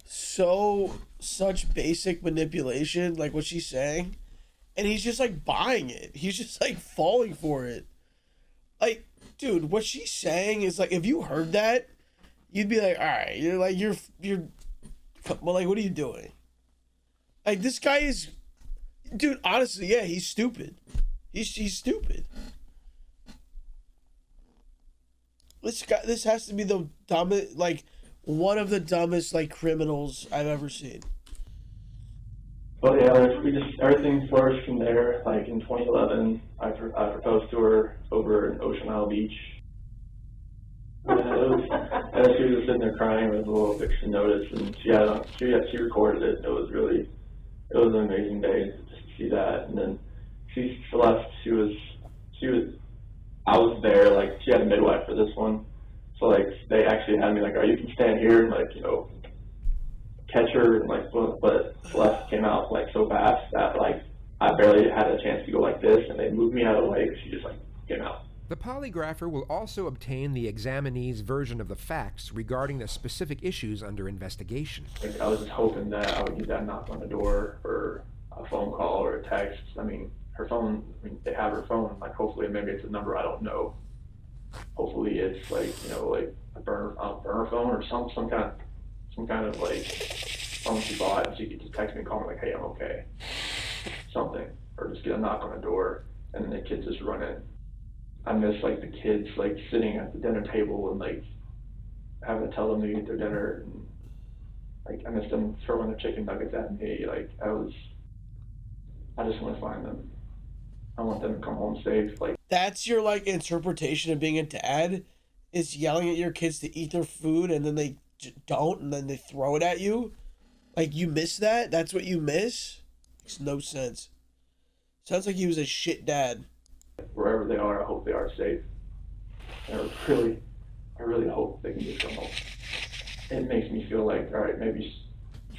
Speaker 4: such basic manipulation, like what she's saying, and he's just like buying it. He's just like falling for it. Like, dude, what she's saying is like, if you heard that, you'd be like, all right, you're well, like, what are you doing? Like, this guy is, dude, honestly, yeah, he's stupid. He's stupid. This has to be the dumbest, like, one of the dumbest, like, criminals I've ever seen.
Speaker 8: But yeah, everything flourished from there. Like in 2011, I proposed to her over in Ocean Isle Beach. And as she was sitting there crying with a little eviction notice, and she recorded it. It was an amazing day just to see that. And then she left. I was there. Like, she had a midwife for this one. So, like, they actually had me, like, you can stand here and, like, you know, catch her. And, like, but Celeste came out, like, so fast that, like, I barely had a chance to go like this, and they moved me out of the way because she just, like, came out.
Speaker 1: The polygrapher will also obtain the examinee's version of the facts regarding the specific issues under investigation.
Speaker 8: Like, I was just hoping that I would get that knock on the door or a phone call or a text. I mean, her phone, they have her phone. Like, hopefully maybe it's a number I don't know. Hopefully it's like, you know, like a burner phone or some kind of like phone she bought, and she could just text me and call me like, hey, I'm okay. Something. Or just get a knock on the door and then the kids just run in. I miss like the kids like sitting at the dinner table and like having to tell them to eat their dinner, and like I miss them throwing their chicken nuggets at me. Like I just want to find them. I want them to come home safe. Like,
Speaker 4: that's your like interpretation of being a dad, is yelling at your kids to eat their food and then they don't, and then they throw it at you. Like, you miss that? That's what you miss? Makes no sense. Sounds like he was a shit dad.
Speaker 8: Wherever they are, I hope they are safe. And I really hope they can get some help. It makes me feel like, all right, maybe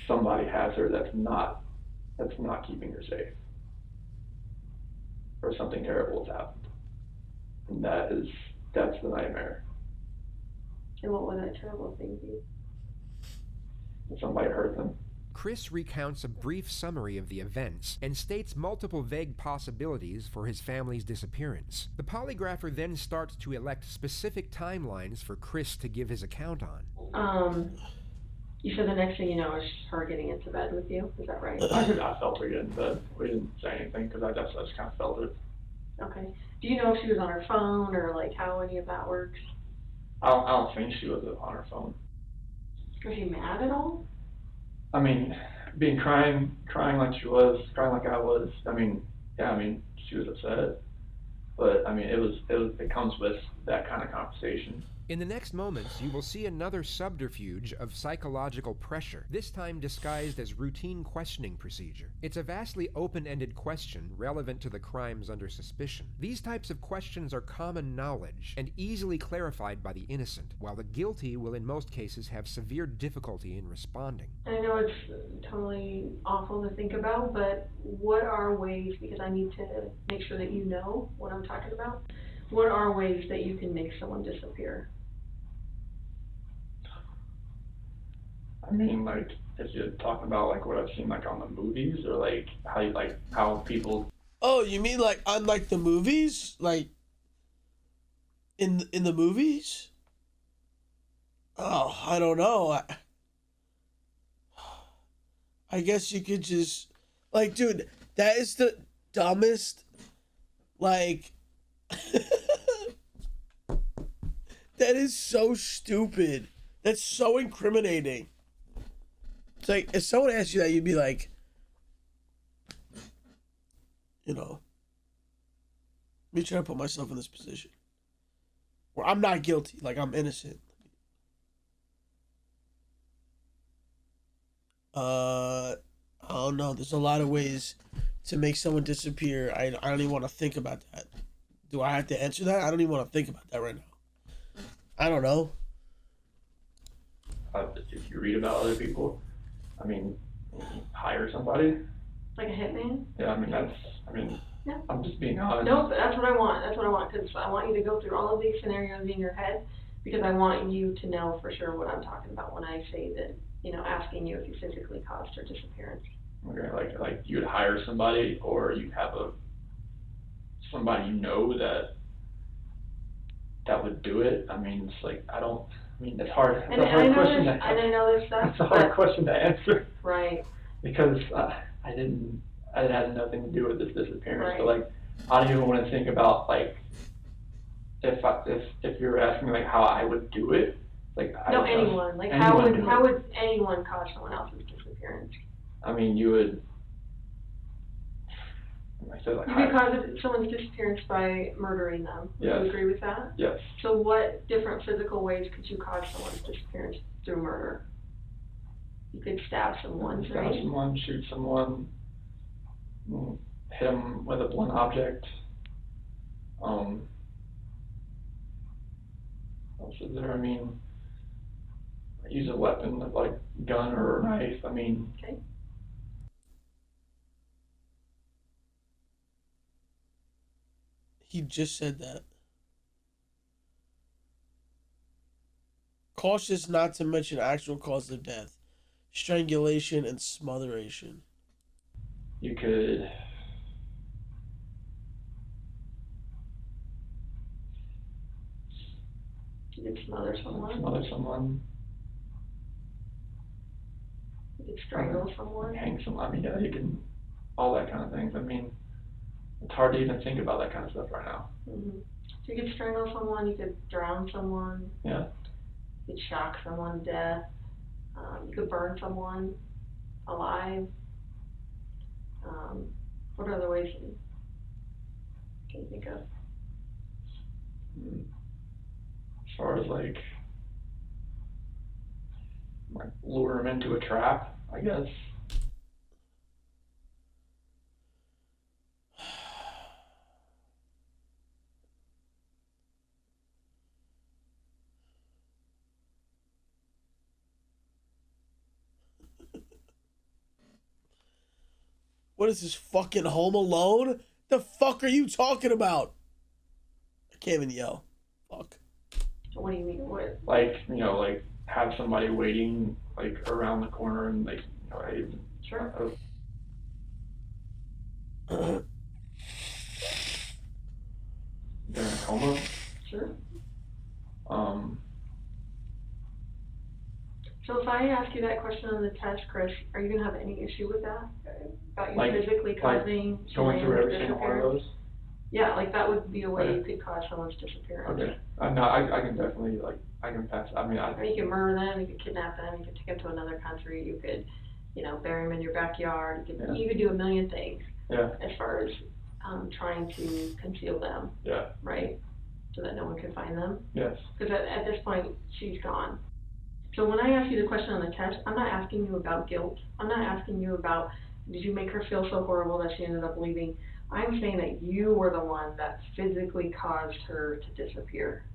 Speaker 8: somebody has her that's not keeping her safe. Or something terrible has happened. And that's the nightmare.
Speaker 9: And what would that terrible thing be?
Speaker 8: If somebody hurt them.
Speaker 1: Chris recounts a brief summary of the events and states multiple vague possibilities for his family's disappearance. The polygrapher then starts to elect specific timelines for Chris to give his account on.
Speaker 9: You said the next thing you know is her getting into bed with you, is that right?
Speaker 8: I felt her get in bed. We didn't say anything because I just kind of felt it.
Speaker 9: Okay. Do you know if she was on her phone or like how any of that works?
Speaker 8: I don't think she was on her phone.
Speaker 9: Was she mad at all?
Speaker 8: I mean, crying like she was, crying like I was. I mean, yeah, I mean, she was upset, but I mean, it comes with that kind of conversation.
Speaker 1: In the next moments, you will see another subterfuge of psychological pressure, this time disguised as routine questioning procedure. It's a vastly open-ended question relevant to the crimes under suspicion. These types of questions are common knowledge and easily clarified by the innocent, while the guilty will in most cases have severe difficulty in responding.
Speaker 9: I know it's totally awful to think about, but what are ways, because I need to make sure that you know what I'm talking about, what are ways that you can make someone disappear?
Speaker 8: I mean, like, if you're talking about, like, what I've seen, like, on the movies, or, like, how people...
Speaker 4: Oh, you mean, like, on, like, the movies? Like, in the movies? Oh, I don't know. I guess you could just... Like, dude, that is the dumbest, like... That is so stupid. That's so incriminating. It's like, if someone asked you that, you'd be like, you know, let me try to put myself in this position where I'm not guilty, like I'm innocent. I don't know. There's a lot of ways to make someone disappear. I don't even want to think about that. Do I have to answer that? I don't even want to think about that right now. I don't know.
Speaker 8: If you read about other people, I mean, hire somebody.
Speaker 9: Like a hitman?
Speaker 8: Yeah, I mean,
Speaker 9: Yeah.
Speaker 8: I'm just being honest.
Speaker 9: No, but that's what I want. That's what I want, because I want you to go through all of these scenarios in your head, because I want you to know for sure what I'm talking about when I say that, you know, asking you if you physically caused her disappearance.
Speaker 8: Okay, like you'd hire somebody, or you have somebody you know that would do it. I mean, it's like, it's hard. It's a hard question.
Speaker 9: And I know this stuff.
Speaker 8: It's a hard question to answer.
Speaker 9: Right.
Speaker 8: Because it had nothing to do with this disappearance.
Speaker 9: Right.
Speaker 8: So like, I don't even want to think about like, if you're asking me like how I would do it, like
Speaker 9: anyone. Like how would anyone cause someone else's disappearance?
Speaker 8: I mean, you would. I said like.
Speaker 9: You could cause someone's disappearance by murdering them. Would you agree with that?
Speaker 8: Yes.
Speaker 9: So what different physical ways could you cause someone's disappearance through murder? You could stab someone, right?
Speaker 8: Stab someone, shoot someone, hit them with a blunt object. What else is there? I mean, use a weapon like gun or a knife. I mean.
Speaker 9: Okay.
Speaker 4: He just said that. Cautious not to mention actual cause of death. Strangulation and smotheration.
Speaker 8: You could...
Speaker 9: You could smother someone.
Speaker 8: Smother someone.
Speaker 9: You could strangle someone.
Speaker 8: Hang someone. I mean, yeah, you can... All that kind of things. I mean... It's hard to even think about that kind of stuff right now.
Speaker 9: Mm-hmm. So you could strangle someone, you could drown someone.
Speaker 8: Yeah.
Speaker 9: You could shock someone to death. You could burn someone alive. What other ways can you think of?
Speaker 8: As far as like lure them into a trap, I guess.
Speaker 4: What is this, fucking Home Alone? The fuck are you talking about? I can't even yell. Fuck.
Speaker 9: What do you mean? What?
Speaker 8: Like, you know, like have somebody waiting like around the corner and like, you know, hey,
Speaker 9: Sure.
Speaker 8: They're in a coma.
Speaker 9: Sure. So if I ask you that question on the test, Chris, are you gonna have any issue with that? About you
Speaker 8: Like-
Speaker 9: physically causing
Speaker 8: Going through every single one of
Speaker 9: disappearance?
Speaker 8: those.
Speaker 9: Yeah, like that would be a way
Speaker 8: Okay.
Speaker 9: you could cause someone's disappearance.
Speaker 8: Okay. No, I can definitely like I can pass. I mean,
Speaker 9: Or you could murder them, you could kidnap them, you could take them to another country, you could, you know, bury them in your backyard, you could do a million things
Speaker 8: yeah,
Speaker 9: as far as trying to conceal them,
Speaker 8: yeah,
Speaker 9: right? So that no one can find them.
Speaker 8: yes,
Speaker 9: Because at this point, she's gone. So when I ask you the question on the test, I'm not asking you about guilt. I'm not asking you about, did you make her feel so horrible that she ended up leaving? I'm saying that you were the one that physically caused her to disappear.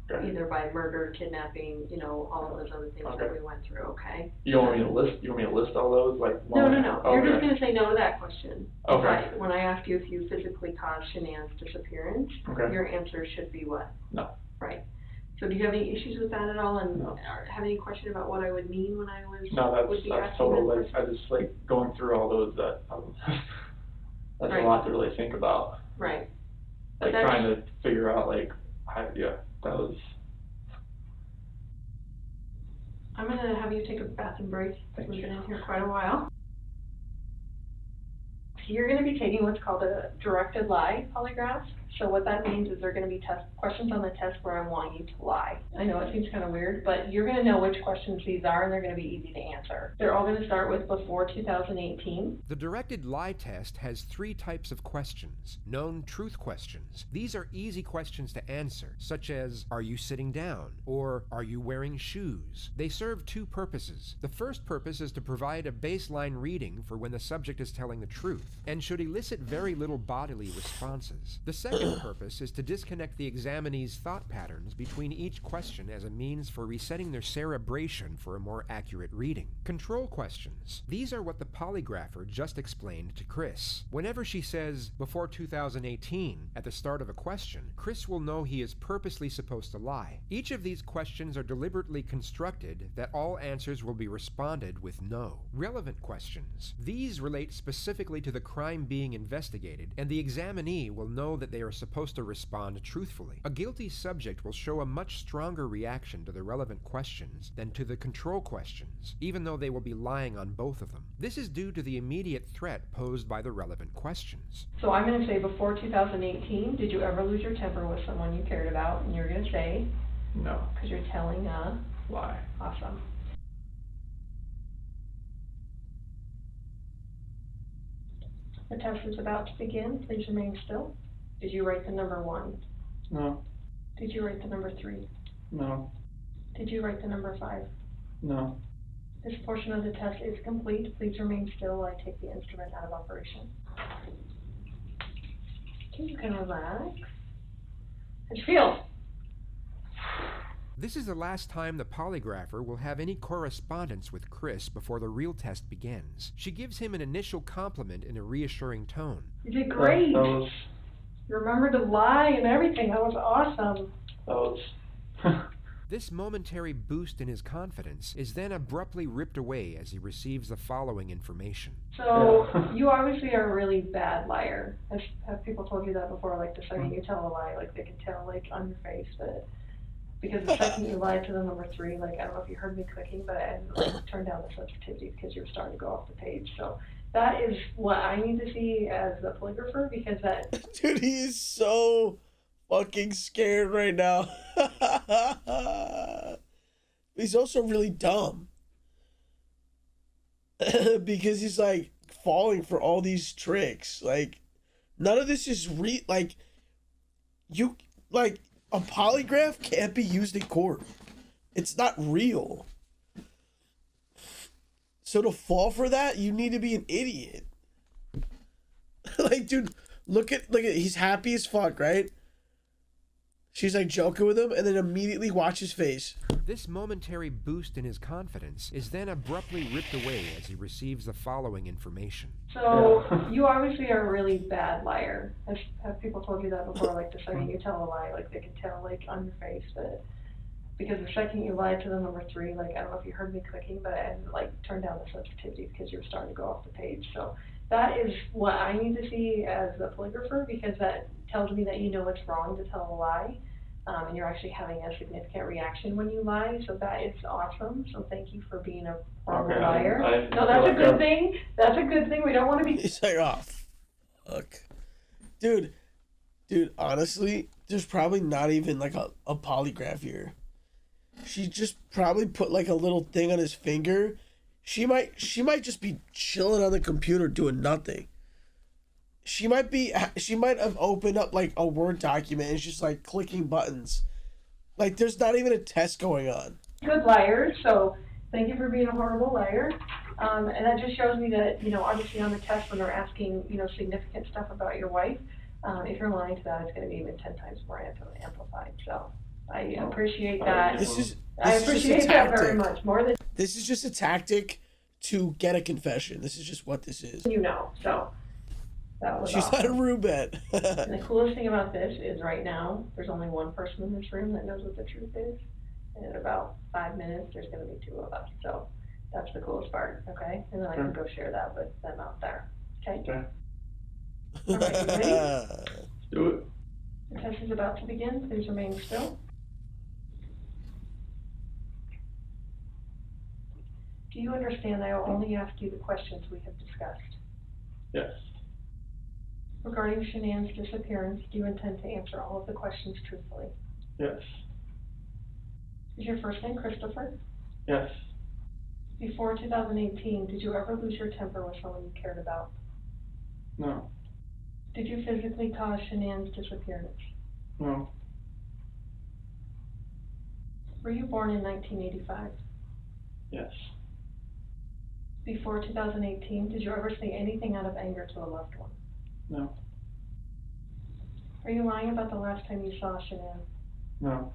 Speaker 8: Okay.
Speaker 9: Either by murder, kidnapping, you know, all of those other things that
Speaker 8: Okay.
Speaker 9: we went through, okay?
Speaker 8: You want me to list? You want me to list all those? Like
Speaker 9: No.
Speaker 8: Okay.
Speaker 9: You're just gonna say no to that question.
Speaker 8: Okay.
Speaker 9: Right. When I ask you if you physically caused Shanann's disappearance,
Speaker 8: Okay.
Speaker 9: your answer should be what?
Speaker 8: No.
Speaker 9: Right. So do you have any issues with that at all, and
Speaker 8: No.
Speaker 9: or have any question about what I would mean when I was
Speaker 8: No,
Speaker 9: would be
Speaker 8: that's
Speaker 9: asking
Speaker 8: total.
Speaker 9: that
Speaker 8: Like I just like going through all those that that's
Speaker 9: Right.
Speaker 8: a lot to really think about.
Speaker 9: Right. But
Speaker 8: Like
Speaker 9: that's,
Speaker 8: trying to figure out like that was.
Speaker 9: I'm gonna have you take a bathroom break.
Speaker 8: Thank
Speaker 9: We've
Speaker 8: you.
Speaker 9: been in here quite a while. So you're gonna be taking what's called a directed lie polygraph. So what that means is there are gonna be questions on the test where I want you to lie. I know it seems kind of weird, but you're gonna know which questions these are, and they're gonna be easy to answer. They're all gonna start with before 2018.
Speaker 1: The directed lie test has 3 types of questions. Known truth questions. These are easy questions to answer, such as, are you sitting down? Or, are you wearing shoes? They serve 2 purposes. The first purpose is to provide a baseline reading for when the subject is telling the truth, and should elicit very little bodily responses. The second purpose is to disconnect the examinee's thought patterns between each question as a means for resetting their cerebration for a more accurate reading. Control questions. These are what the polygrapher just explained to Chris. Whenever she says, before 2018, at the start of a question, Chris will know he is purposely supposed to lie. Each of these questions are deliberately constructed that all answers will be responded with no. Relevant questions. These relate specifically to the crime being investigated, and the examinee will know that they are supposed to respond truthfully. A guilty subject will show a much stronger reaction to the relevant questions than to the control questions, even though they will be lying on both of them. This is due to the immediate threat posed by the relevant questions.
Speaker 9: So I'm gonna say before 2018, did you ever lose your temper with someone you cared about? And you're gonna say,
Speaker 8: No.
Speaker 9: because you're telling a
Speaker 8: Lie.
Speaker 9: awesome. The test is about to begin. Please remain still. Did you write the number 1?
Speaker 8: No.
Speaker 9: Did you write the number 3?
Speaker 8: No.
Speaker 9: Did you write the number 5?
Speaker 8: No.
Speaker 9: This portion of the test is complete. Please remain still while I take the instrument out of operation. Okay, you can relax. How'd you feel?
Speaker 1: This is the last time the polygrapher will have any correspondence with Chris before the real test begins. She gives him an initial compliment in a reassuring tone.
Speaker 9: You did great.
Speaker 8: That was.
Speaker 9: You remembered to lie and everything. That was awesome.
Speaker 8: That was.
Speaker 1: This momentary boost in his confidence is then abruptly ripped away as he receives the following information.
Speaker 9: So,
Speaker 8: Yeah.
Speaker 9: you obviously are a really bad liar. Have people told you that before? Like, the second you tell a lie, like, they can tell, like, on your face that, because the second you lied to the number 3, like, I don't know if you heard me clicking, but I like, turned down the sensitivity because you were starting to go off the page. So, that is what I need to see as the polygrapher, because that...
Speaker 4: Dude, he is so fucking scared right now. He's also really dumb. Because he's like falling for all these tricks. Like, none of this is like a polygraph can't be used in court. It's not real. So to fall for that, you need to be an idiot. Like, dude, look at he's happy as fuck, right? She's like joking with him, and then immediately watch his face.
Speaker 1: This momentary boost in his confidence is then abruptly ripped away as he receives the following information.
Speaker 9: So, you obviously are a really bad liar. Have people told you that before? Like, the second you tell a lie, like, they can tell, like, on your face that, because the second you lied to them, number 3, like, I don't know if you heard me clicking, but I had, like, turned down the sensitivity because you were starting to go off the page. So, that is what I need to see as a polygrapher, because that tells me that you know it's wrong to tell a lie. And you're actually having a significant reaction when you lie, so that is awesome. So thank you for being a horrible liar. No, that's a good thing. That's a good thing. We don't want to be.
Speaker 4: He's like, oh, fuck. Dude, honestly, there's probably not even like a polygraph here. She just probably put like a little thing on his finger. She might just be chilling on the computer doing nothing. She might have opened up like a Word document and it's just like clicking buttons. Like there's not even a test going on.
Speaker 9: Good liar, so thank you for being a horrible liar. And that just shows me that, you know, obviously on the test when they're asking, you know, significant stuff about your wife, if you're lying to that, it's going to be even 10 times more amplified. So I appreciate that. I appreciate that very much, more than.
Speaker 4: This is just a tactic to get a confession. This is just what this is.
Speaker 9: You know, so.
Speaker 4: She's
Speaker 9: awesome.
Speaker 4: not a rubet.
Speaker 9: And the coolest thing about this is right now, there's only one person in this room that knows what the truth is. And in about 5 minutes, there's going to be 2 of us. So that's the coolest part, okay? And then I can go share that with them out there, okay?
Speaker 8: Okay.
Speaker 9: All right, you ready?
Speaker 8: Let's do it.
Speaker 9: The test is about to begin. Please remain still. Do you understand I will only ask you the questions we have discussed?
Speaker 8: Yes.
Speaker 9: Regarding Shanann's disappearance, do you intend to answer all of the questions truthfully?
Speaker 8: Yes.
Speaker 9: Is your first name Christopher?
Speaker 8: Yes.
Speaker 9: Before 2018, did you ever lose your temper with someone you cared about?
Speaker 8: No.
Speaker 9: Did you physically cause Shanann's disappearance?
Speaker 8: No.
Speaker 9: Were you born in 1985?
Speaker 8: Yes.
Speaker 9: Before 2018, did you ever say anything out of anger to a loved one?
Speaker 8: No.
Speaker 9: Are you lying about the last time you saw Shanann?
Speaker 8: No.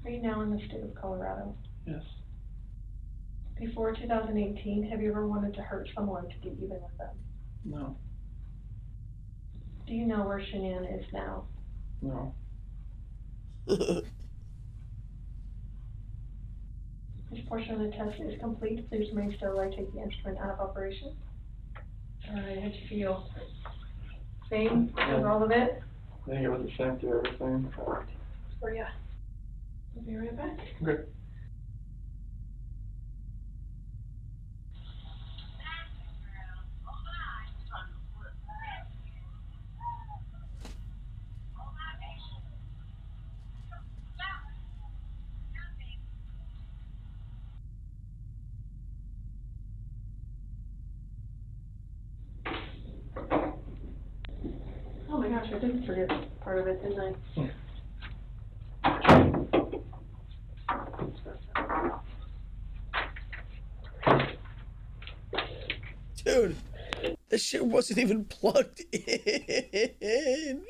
Speaker 9: Are you now in the state of Colorado?
Speaker 8: Yes.
Speaker 9: Before 2018, have you ever wanted to hurt someone to get even with them?
Speaker 8: No.
Speaker 9: Do you know where Shanann is now?
Speaker 8: No.
Speaker 9: This portion of the test is complete. Please remain still while I take the instrument out of operation. All right, how'd you feel? Same as all of it?
Speaker 8: I think it was the same through everything.
Speaker 9: For ya. I'll be right back.
Speaker 8: Okay.
Speaker 9: Oh my gosh, I didn't forget part of it, didn't I?
Speaker 4: Dude, this shit wasn't even plugged in.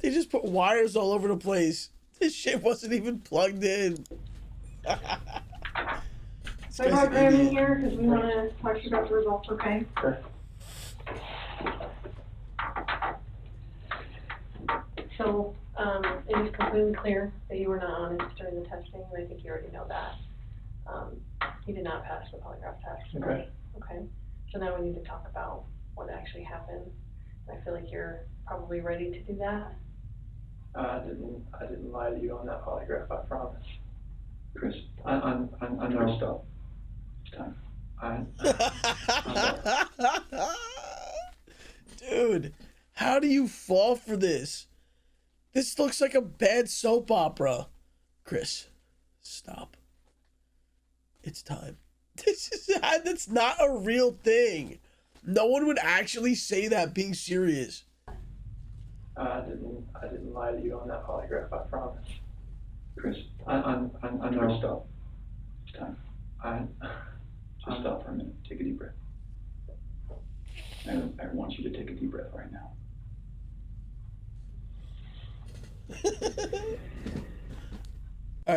Speaker 4: They just put wires all over the place. This shit wasn't even plugged in.
Speaker 9: So I brought Graham in here because we want to talk to you about the results, okay?
Speaker 8: Okay.
Speaker 9: So, it is completely clear that you were not honest during the testing, and I think you already know that. You did not pass the polygraph test.
Speaker 8: Okay.
Speaker 9: Okay, so now we need to talk about what actually happened. I feel like you're probably ready to do that.
Speaker 8: I didn't lie to you on that polygraph, I promise.
Speaker 7: Chris,
Speaker 8: I know.
Speaker 7: stop. It's time.
Speaker 4: Dude, how do you fall for this? This looks like a bad soap opera. Chris, stop. It's time. That's not a real thing. No one would actually say that being serious.
Speaker 8: I didn't lie to you on that polygraph, I promise.
Speaker 7: Chris,
Speaker 8: I know.
Speaker 7: stop. It's time. Just stop for a minute. Take a deep breath. I want you to take a deep breath right now.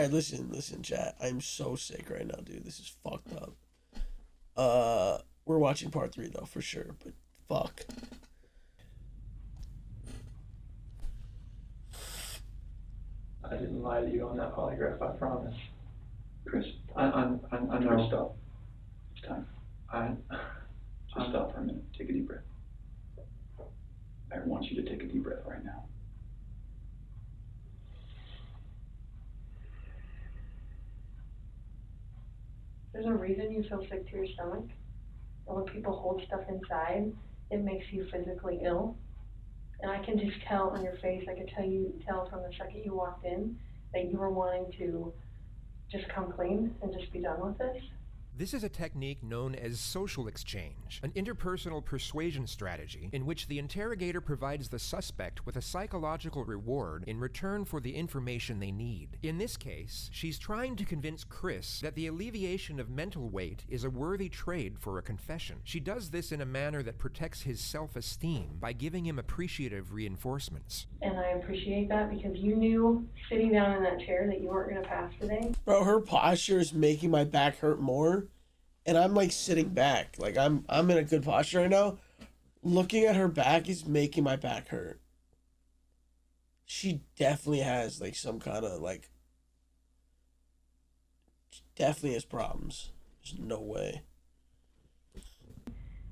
Speaker 4: right, listen, chat. I'm so sick right now, dude. This is fucked up. We're watching part 3 though, for sure. But fuck.
Speaker 8: I didn't lie to you on that polygraph, I promise.
Speaker 7: Chris,
Speaker 8: I know.
Speaker 7: Chris, stop. It's time. Just stop for a minute. Take a deep breath. I want you to take a deep breath right now.
Speaker 9: There's a reason you feel sick to your stomach. And when people hold stuff inside, it makes you physically ill. And I can just tell on your face, I could tell from the second you walked in that you were wanting to just come clean and just be done with this.
Speaker 1: This is a technique known as social exchange, an interpersonal persuasion strategy in which the interrogator provides the suspect with a psychological reward in return for the information they need. In this case, she's trying to convince Chris that the alleviation of mental weight is a worthy trade for a confession. She does this in a manner that protects his self-esteem by giving him appreciative reinforcements.
Speaker 9: And I appreciate that because you knew sitting down in that chair that you weren't going to pass today.
Speaker 4: Bro, her posture is making my back hurt more. And I'm like sitting back. Like I'm in a good posture right now. Looking at her back is making my back hurt. She definitely has like some kind of like, she definitely has problems. There's no way.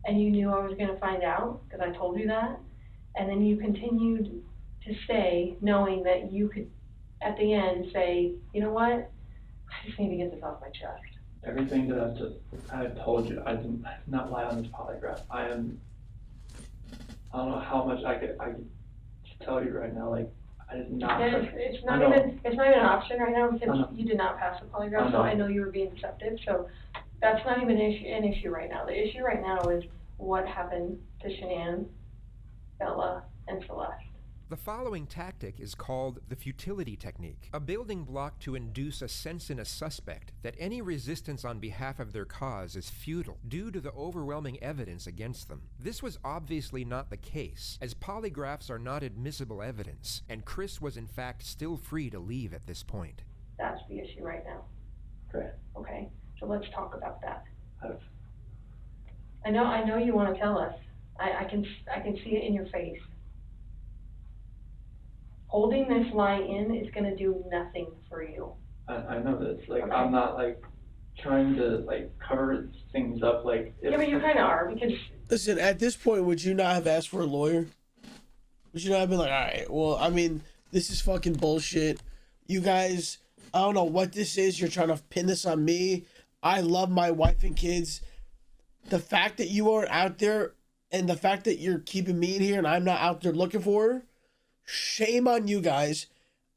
Speaker 9: And you knew I was going to find out because I told you that. And then you continued to stay knowing that you could at the end say, you know what? I just need to get this off my chest.
Speaker 8: Everything that I have told you, I did not lie on this polygraph. I don't know how much I could tell you right now. Like, I did not.
Speaker 9: It's not even an option right now because you did not pass the polygraph. So I know you were being deceptive. So that's not even an issue right now. The issue right now is what happened to Shanann, Bella, and Celeste.
Speaker 1: The following tactic is called the futility technique, a building block to induce a sense in a suspect that any resistance on behalf of their cause is futile due to the overwhelming evidence against them. This was obviously not the case, as polygraphs are not admissible evidence, and Chris was in fact still free to leave at this point.
Speaker 9: That's the issue right now.
Speaker 8: Okay.
Speaker 9: Okay, so let's talk about that. I know you want to tell us. I can see it in your face. Holding this lie in is going to do nothing for you.
Speaker 8: I know this. Like,
Speaker 9: okay.
Speaker 8: I'm not, like, trying to, like, cover things up, like...
Speaker 9: Yeah, but you kind of are, because...
Speaker 4: Listen, at this point, would you not have asked for a lawyer? Would you not have been like, all right, well, I mean, this is fucking bullshit. You guys, I don't know what this is. You're trying to pin this on me. I love my wife and kids. The fact that you aren't out there and the fact that you're keeping me in here and I'm not out there looking for her, shame on you guys.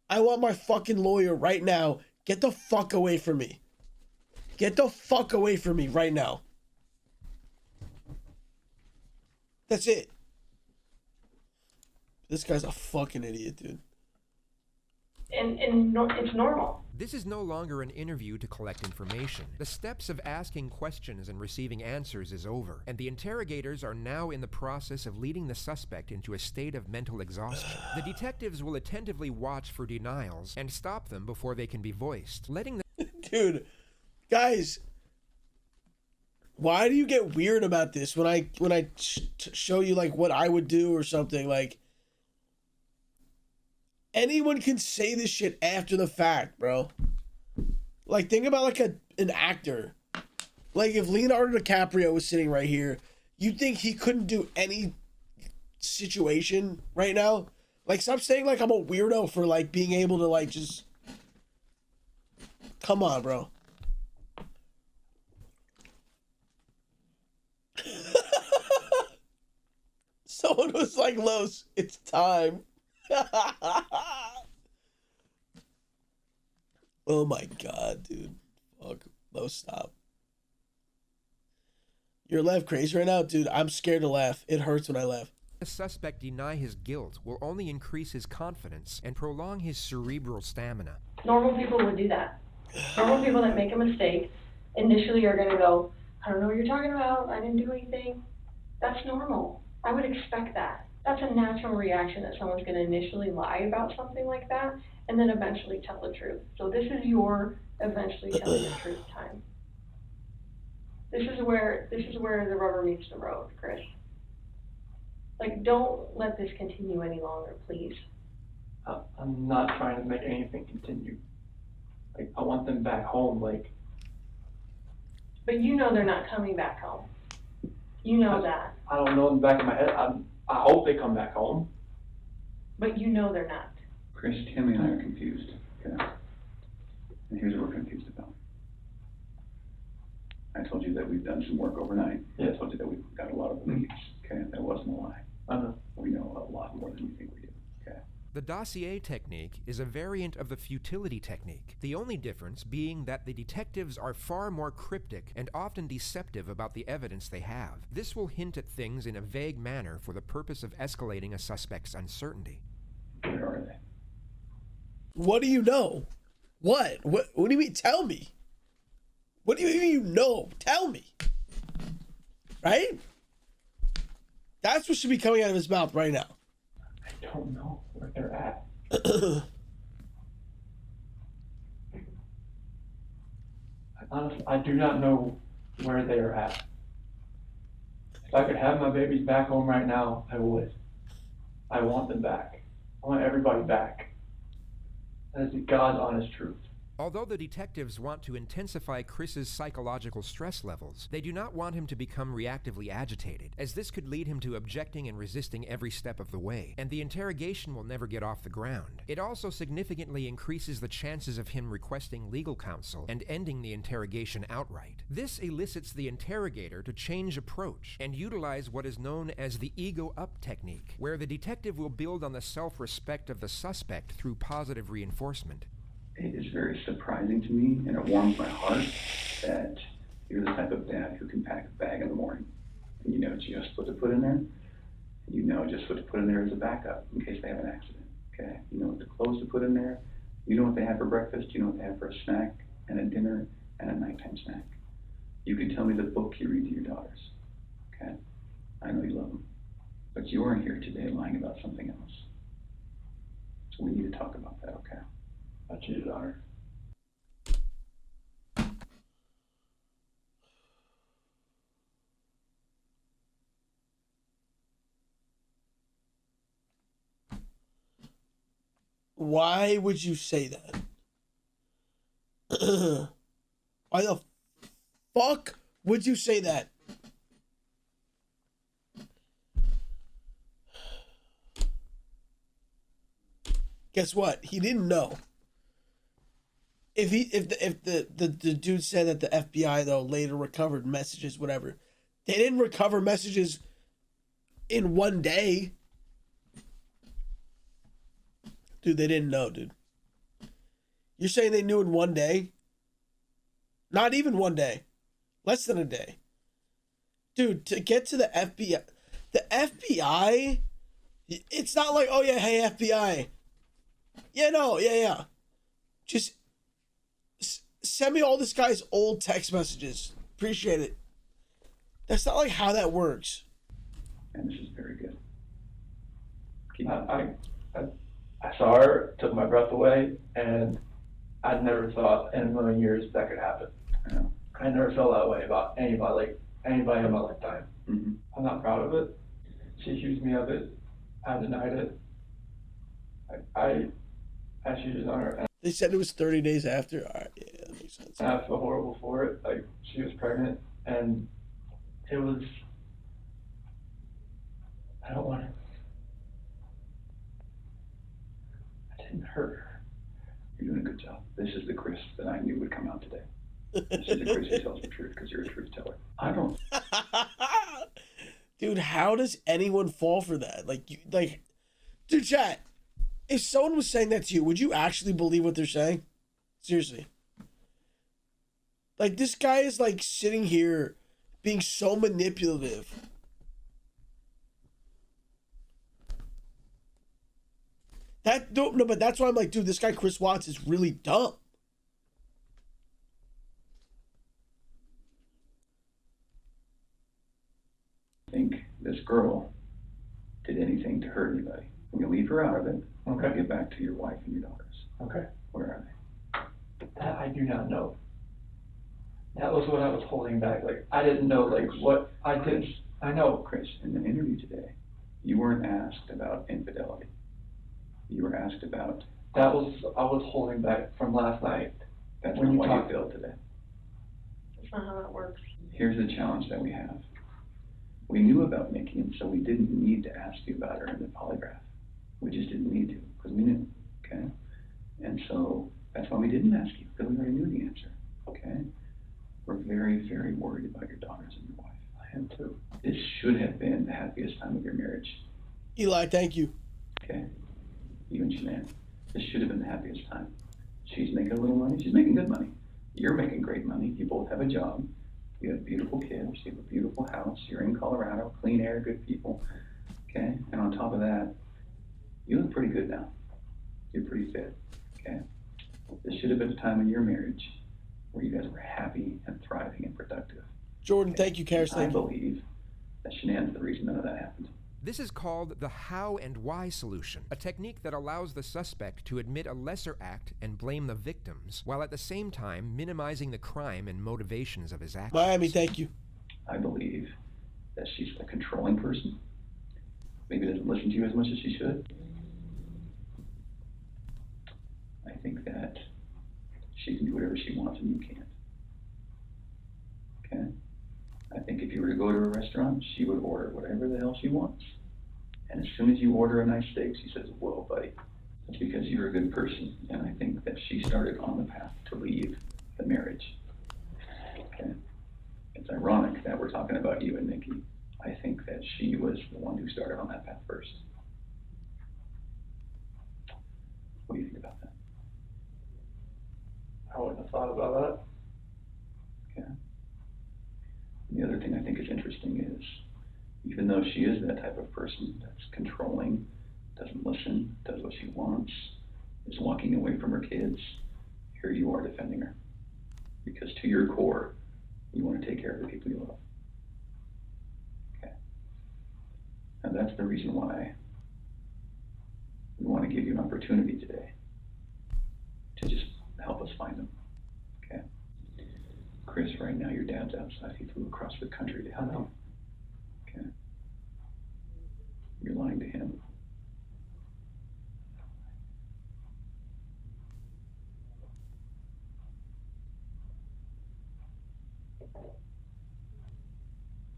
Speaker 4: I want my fucking lawyer right now. Get the fuck away from me. Get the fuck away from me right now. That's it. This guy's a fucking idiot, dude.
Speaker 9: And it's normal.
Speaker 1: This is no longer an interview to collect information. The steps of asking questions and receiving answers is over, and the interrogators are now in the process of leading the suspect into a state of mental exhaustion. The detectives will attentively watch for denials and stop them before they can be voiced, letting them...
Speaker 4: Dude, guys, why do you get weird about this when I show you like what I would do or something? Like, anyone can say this shit after the fact, bro. Like, think about like an actor. Like, if Leonardo DiCaprio was sitting right here, you'd think he couldn't do any situation right now? Like, stop saying like I'm a weirdo for like being able to like just... Come on, bro. Someone was like, Los, it's time. Oh my god, dude. Fuck. Los, stop. You're laugh crazy right now? Dude, I'm scared to laugh. It hurts when I laugh.
Speaker 1: The suspect deny his guilt will only increase his confidence and prolong his cerebral stamina.
Speaker 9: Normal people would do that. Normal people that make a mistake initially are going to go, I don't know what you're talking about. I didn't do anything. That's normal. I would expect that. That's a natural reaction that someone's going to initially lie about something like that. and then eventually tell the truth. So this is your eventually telling the truth time. This is where the rubber meets the road, Chris. Like, don't let this continue any longer, please.
Speaker 8: I'm not trying to make anything continue. Like, I want them back home, like.
Speaker 9: But you know they're not coming back home. You know that.
Speaker 8: I don't know in the back of my head. I hope they come back home.
Speaker 9: But you know they're not.
Speaker 7: Chris, Tammy and I are confused, okay? And here's what we're confused about. I told you that we've done some work overnight.
Speaker 8: Yeah.
Speaker 7: I told you that we've got a lot of leads, okay? That wasn't a lie.
Speaker 8: I know.
Speaker 7: We know a lot more than you think we do, okay?
Speaker 1: The dossier technique is a variant of the futility technique, the only difference being that the detectives are far more cryptic and often deceptive about the evidence they have. This will hint at things in a vague manner for the purpose of escalating a suspect's uncertainty.
Speaker 7: Where are they?
Speaker 4: What do you know? What do you mean? Tell me. What do you mean you know? Tell me. Right? That's what should be coming out of his mouth right now.
Speaker 8: I don't know where they're at. Honestly, I do not know where they are at. If I could have my babies back home right now, I would. I want them back. I want everybody back. That is the God's honest truth.
Speaker 1: Although the detectives want to intensify Chris's psychological stress levels, they do not want him to become reactively agitated, as this could lead him to objecting and resisting every step of the way, and the interrogation will never get off the ground. It also significantly increases the chances of him requesting legal counsel and ending the interrogation outright. This elicits the interrogator to change approach and utilize what is known as the ego-up technique, where the detective will build on the self-respect of the suspect through positive reinforcement.
Speaker 7: It is very surprising to me, and it warms my heart that you're the type of dad who can pack a bag in the morning, and you know just what to put in there. You know just what to put in there as a backup in case they have an accident, okay? You know what the clothes to put in there. You know what they have for breakfast. You know what they have for a snack and a dinner and a nighttime snack. You can tell me the book you read to your daughters, okay? I know you love them. But you aren't here today lying about something else. So we need to talk about that, okay? I cheated on her.
Speaker 4: Why would you say that? Why the fuck would you say that? Guess what? He didn't know. If the dude said that the FBI though later recovered messages, whatever, they didn't recover messages in one day. Dude, they didn't know, dude. You're saying they knew in one day? Not even one day. Less than a day. Dude, to get to the FBI, it's not like, oh yeah, hey FBI. Yeah, no, yeah. Just send me all this guy's old text messages. Appreciate it. That's not like how that works.
Speaker 7: And this is very good.
Speaker 8: I saw her, took my breath away, and I never thought in a million years that could happen. I never felt that way about anybody in my lifetime.
Speaker 7: Mm-hmm.
Speaker 8: I'm not proud of it. She accused me of it. I denied it. I cheated on her.
Speaker 4: They said it was 30 days after. All right, yeah, that makes sense.
Speaker 8: And I feel horrible for it. Like, she was pregnant, and it was. I don't want to. I didn't hurt her.
Speaker 7: You're doing a good job. This is the Chris that I knew would come out today. This is the Chris who tells the truth because you're a truth teller. I don't.
Speaker 4: Dude, how does anyone fall for that? Dude, chat. If someone was saying that to you, would you actually believe what they're saying? Seriously. Like, this guy is like sitting here being so manipulative. No, but that's why I'm like, dude, this guy Chris Watts is really dumb.
Speaker 7: I think this girl did anything to hurt anybody. I'm gonna leave her out of it.
Speaker 8: Okay.
Speaker 7: I'll get back to your wife and your daughters.
Speaker 8: Okay.
Speaker 7: Where are they?
Speaker 8: That I do not know. That was what I was holding back. Like, I didn't know, like, what I did. I know.
Speaker 7: Chris, in the interview today, you weren't asked about infidelity. You were asked about.
Speaker 8: I was holding back from last night.
Speaker 7: That's
Speaker 8: when
Speaker 7: not
Speaker 8: you
Speaker 7: why
Speaker 8: talked.
Speaker 7: you failed today.
Speaker 9: That's not how that works.
Speaker 7: Here's the challenge that we have. We knew about Nikki, and so we didn't need to ask you about her in the polygraph. We just didn't need to, because we knew, okay? And so that's why we didn't ask you, because we already knew the answer, okay? We're very, very worried about your daughters and your wife. I am too. This should have been the happiest time of your marriage,
Speaker 4: Eli, thank you.
Speaker 7: okay? You and Shanann. This should have been the happiest time. She's making a little money. She's making good money. You're making great money. You both have a job. You have beautiful kids. You have a beautiful house. You're in Colorado. Clean air, good people. Okay? And on top of that, you look pretty good now. You're pretty fit. Okay? This should have been a time in your marriage where you guys were happy and thriving and productive.
Speaker 4: Jordan, thank you, Karis.
Speaker 7: I
Speaker 4: Thank you.
Speaker 7: believe that Shanann's the reason none of that happened.
Speaker 1: This is called the how and why solution, a technique that allows the suspect to admit a lesser act and blame the victims, while at the same time minimizing the crime and motivations of his actions.
Speaker 4: Miami, thank you.
Speaker 7: I believe that she's a controlling person. Maybe doesn't listen to you as much as she should. I think that she can do whatever she wants and you can't. Okay? I think if you were to go to a restaurant, she would order whatever the hell she wants. And as soon as you order a nice steak, she says, whoa, buddy. That's because you're a good person. And I think that she started on the path to leave the marriage. Okay? It's ironic that we're talking about you and Nikki. I think that she was the one who started on that path first. What do you think about that?
Speaker 8: I wouldn't have thought about
Speaker 7: Okay. And the other thing I think is interesting is, even though she is that type of person that's controlling, doesn't listen, does what she wants, is walking away from her kids, here you are defending her. Because to your core, you want to take care of the people you love. Okay. And that's the reason why we want to give you an opportunity today to just help us find them. Okay. Chris, right now your dad's outside. He flew across the country to help you. Okay. You're lying to him.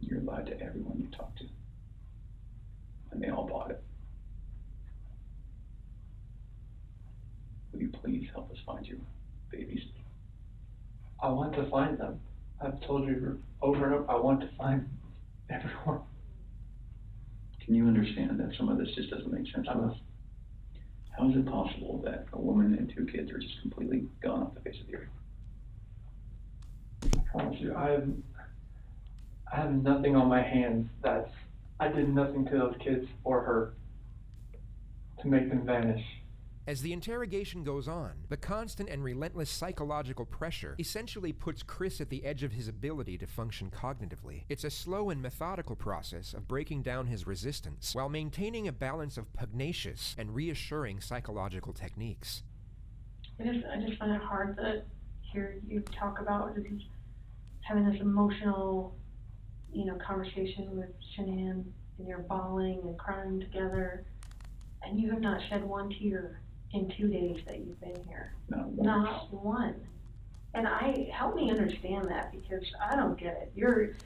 Speaker 7: You're lied to everyone you talk to. And they all bought it. Will you please help us find your babies?
Speaker 8: I want to find them. I've told you over and over, I want to find everyone.
Speaker 7: Can you understand that some of this just doesn't make sense to us? How is it possible that a woman and 2 kids are just completely gone off the face of the earth?
Speaker 8: I promise you, I have nothing on my hands I did nothing to those kids or her to make them vanish.
Speaker 1: As the interrogation goes on, the constant and relentless psychological pressure essentially puts Chris at the edge of his ability to function cognitively. It's a slow and methodical process of breaking down his resistance while maintaining a balance of pugnacious and reassuring psychological techniques.
Speaker 9: I just find it hard to hear you talk about just having this emotional, conversation with Shanann, and you're bawling and crying together, and you have not shed one tear in 2 days that you've been here. Not one. And help me understand that, because I don't get it.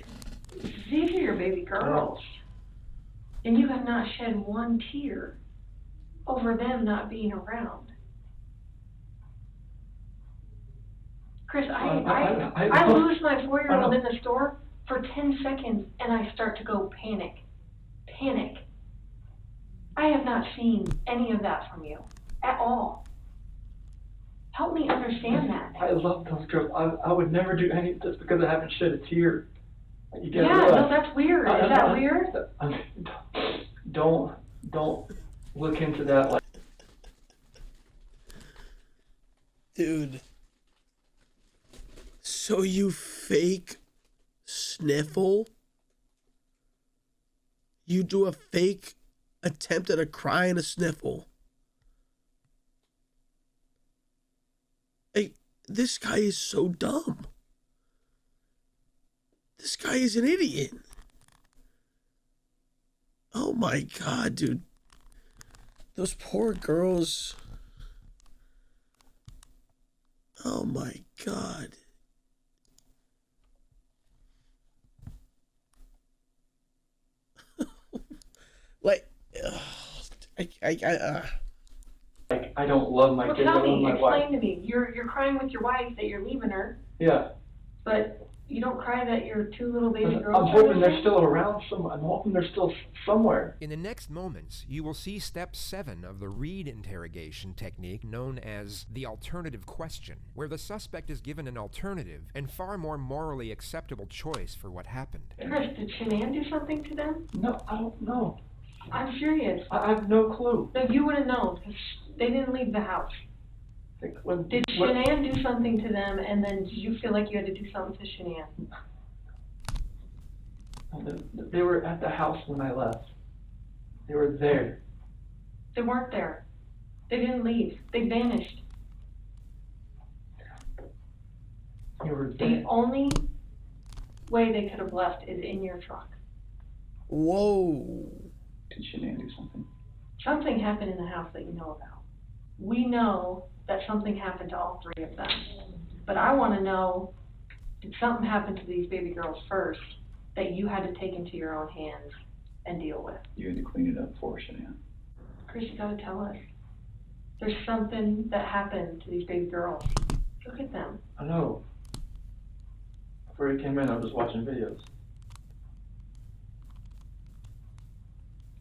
Speaker 9: These are your baby girls, and you have not shed one tear over them not being around. Chris, I lose my 4-year-old in the store for 10 seconds and I start to go panic. I have not seen any of that from you at all. Help me understand that.
Speaker 8: I love those girls. I would never do any just because I haven't shed a tear. You get
Speaker 9: no, that's weird. Is that weird?
Speaker 8: Don't look into that like.
Speaker 4: Dude. So you fake sniffle? You do a fake attempt at a cry and a sniffle. Hey, this guy is so dumb. This guy is an idiot. Oh my God, dude. Those poor girls. Oh my God. Like,
Speaker 8: Like, I don't love my kids, I
Speaker 9: Tell
Speaker 8: love
Speaker 9: me,
Speaker 8: my wife.
Speaker 9: explain to me. You're crying with your wife that you're leaving her,
Speaker 8: Yeah.
Speaker 9: but you don't cry that your two little baby girls
Speaker 8: I'm
Speaker 9: are
Speaker 8: hoping they're
Speaker 9: missing?
Speaker 8: still around somewhere. I'm hoping they're still somewhere.
Speaker 1: In the next moments, you will see step 7 of the Reed interrogation technique known as the alternative question, where the suspect is given an alternative and far more morally acceptable choice for what happened.
Speaker 9: Chris, did Shanann do something to them?
Speaker 8: No, I don't know.
Speaker 9: I'm serious.
Speaker 8: I have no clue.
Speaker 9: No, you would have known, because they didn't leave the house.
Speaker 8: Like,
Speaker 9: Did Shanann do something to them, and then did you feel like you had to do something to Shanann?
Speaker 8: They were at the house when I left. They were there.
Speaker 9: They weren't there. They didn't leave. They vanished.
Speaker 8: They were
Speaker 9: The
Speaker 8: there.
Speaker 9: only way they could have left is in your truck.
Speaker 4: whoa.
Speaker 7: Did Shanann do something?
Speaker 9: Something happened in the house that you know about. We know that something happened to all 3 of them. But I want to know, did something happen to these baby girls first that you had to take into your own hands and deal with?
Speaker 7: You had to clean it up for Shanann.
Speaker 9: Chris, you gotta tell us. There's something that happened to these baby girls. Look at them.
Speaker 8: I know. Before he came in, I was watching videos.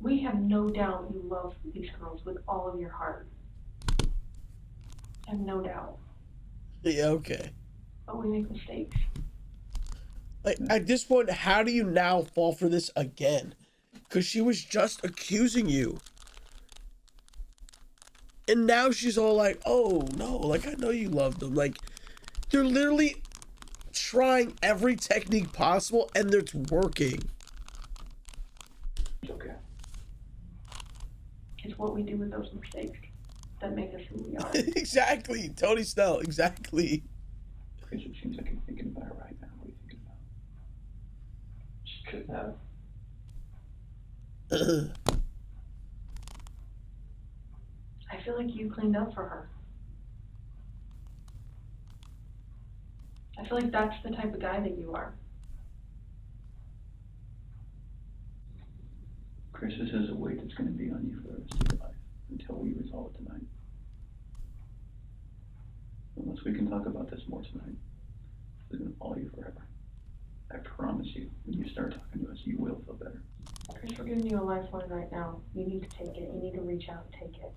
Speaker 9: We have no doubt you love these girls with all of your heart. I have no doubt.
Speaker 4: Yeah, okay.
Speaker 9: But we make mistakes.
Speaker 4: Like, at this point, how do you now fall for this again? Because she was just accusing you. And now she's all like, oh, no, like, I know you love them. Like, they're literally trying every technique possible, and it's working.
Speaker 7: It's okay.
Speaker 9: It's what we do with those mistakes that make us who we are.
Speaker 4: Exactly. Tony Snell, exactly.
Speaker 7: Chris, it seems like you're thinking about it right now. What are you thinking about?
Speaker 8: She couldn't have.
Speaker 9: I feel like you cleaned up for her. I feel like that's the type of guy that you are.
Speaker 7: Chris, this is a weight that's going to be on you for the rest of your life until we resolve it tonight. Unless we can talk about this more tonight, it's going to follow you forever. I promise you, when you start talking to us, you will feel better.
Speaker 9: Chris, we're giving you a lifeline right now. You need to take it. You need to reach out and take it.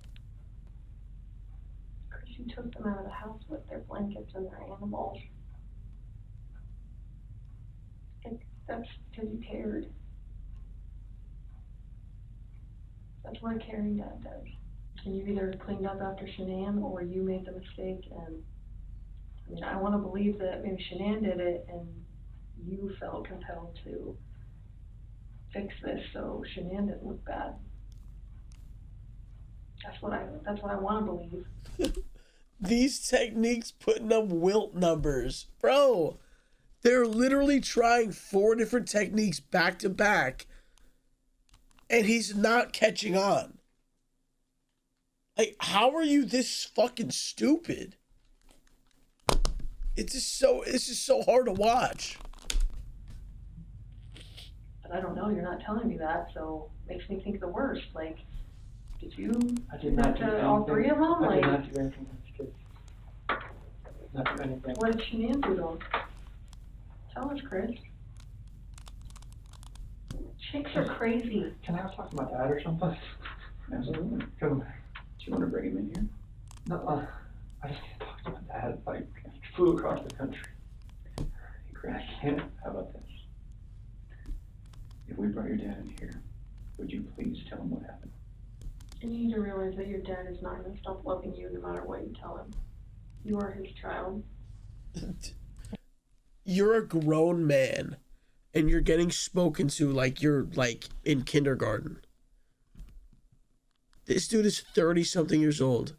Speaker 9: Chris, you took them out of the house with their blankets and their animals. That's because you cared. That's what a caring dad does. And you either cleaned up after Shanann or you made the mistake. And I mean, I want to believe that maybe Shanann did it and you felt compelled to fix this so Shanann didn't look bad. That's what I want to believe.
Speaker 4: These techniques putting up wilt numbers. Bro, they're literally trying 4 different techniques back to back, and he's not catching on. Like, how are you this fucking stupid? It's just so hard to watch.
Speaker 9: But I don't know, you're not telling me that, so it makes me think the worst. Like, did you
Speaker 8: I did not do anything.
Speaker 9: all 3 of them?
Speaker 8: I
Speaker 9: Like,
Speaker 8: did not do anything to these kids. Not do anything.
Speaker 9: what did Shanann do to them? Tell us, Chris. Chicks are crazy.
Speaker 8: Can I talk to my dad or something?
Speaker 7: Absolutely.
Speaker 8: Come.
Speaker 7: Do you want to bring him in here?
Speaker 8: No, I just can't talk to my dad. Like, I flew across the country.
Speaker 7: Hey, Chris, how about this? If we brought your dad in here, would you please tell him what happened?
Speaker 9: And you need to realize that your dad is not going to stop loving you no matter what you tell him. You are his child.
Speaker 4: You're a grown man, and you're getting spoken to like you're like in kindergarten. This dude is 30-something years old.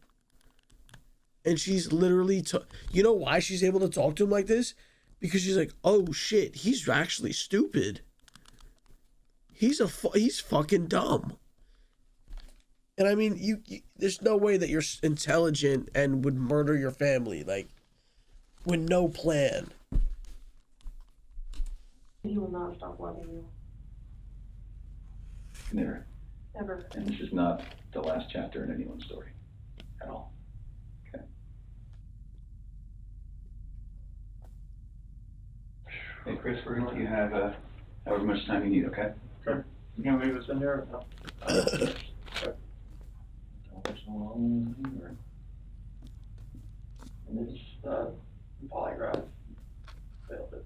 Speaker 4: And she's literally, you know why she's able to talk to him like this? Because she's like, oh shit, he's actually stupid. He's fucking dumb. And I mean, you there's no way that you're intelligent and would murder your family, like, with no plan.
Speaker 9: He will not stop loving you.
Speaker 7: Never.
Speaker 9: Ever.
Speaker 7: And this is not the last chapter in anyone's story at all. Okay. Hey, Chris, we're gonna let you have however much time you need, okay?
Speaker 8: Sure. You gonna leave us in there or no? What's going on here? And this polygraph failed it.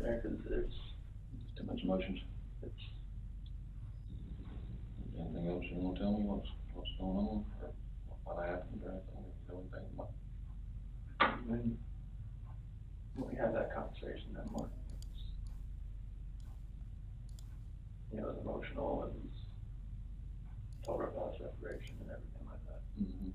Speaker 8: Yeah, because there's too much emotions.
Speaker 2: Anything else you want to tell me? What's going on? Or what happened? Or anything?
Speaker 8: When we had that conversation that morning, it was emotional and told her about separation and everything like that.
Speaker 2: Mm-hmm.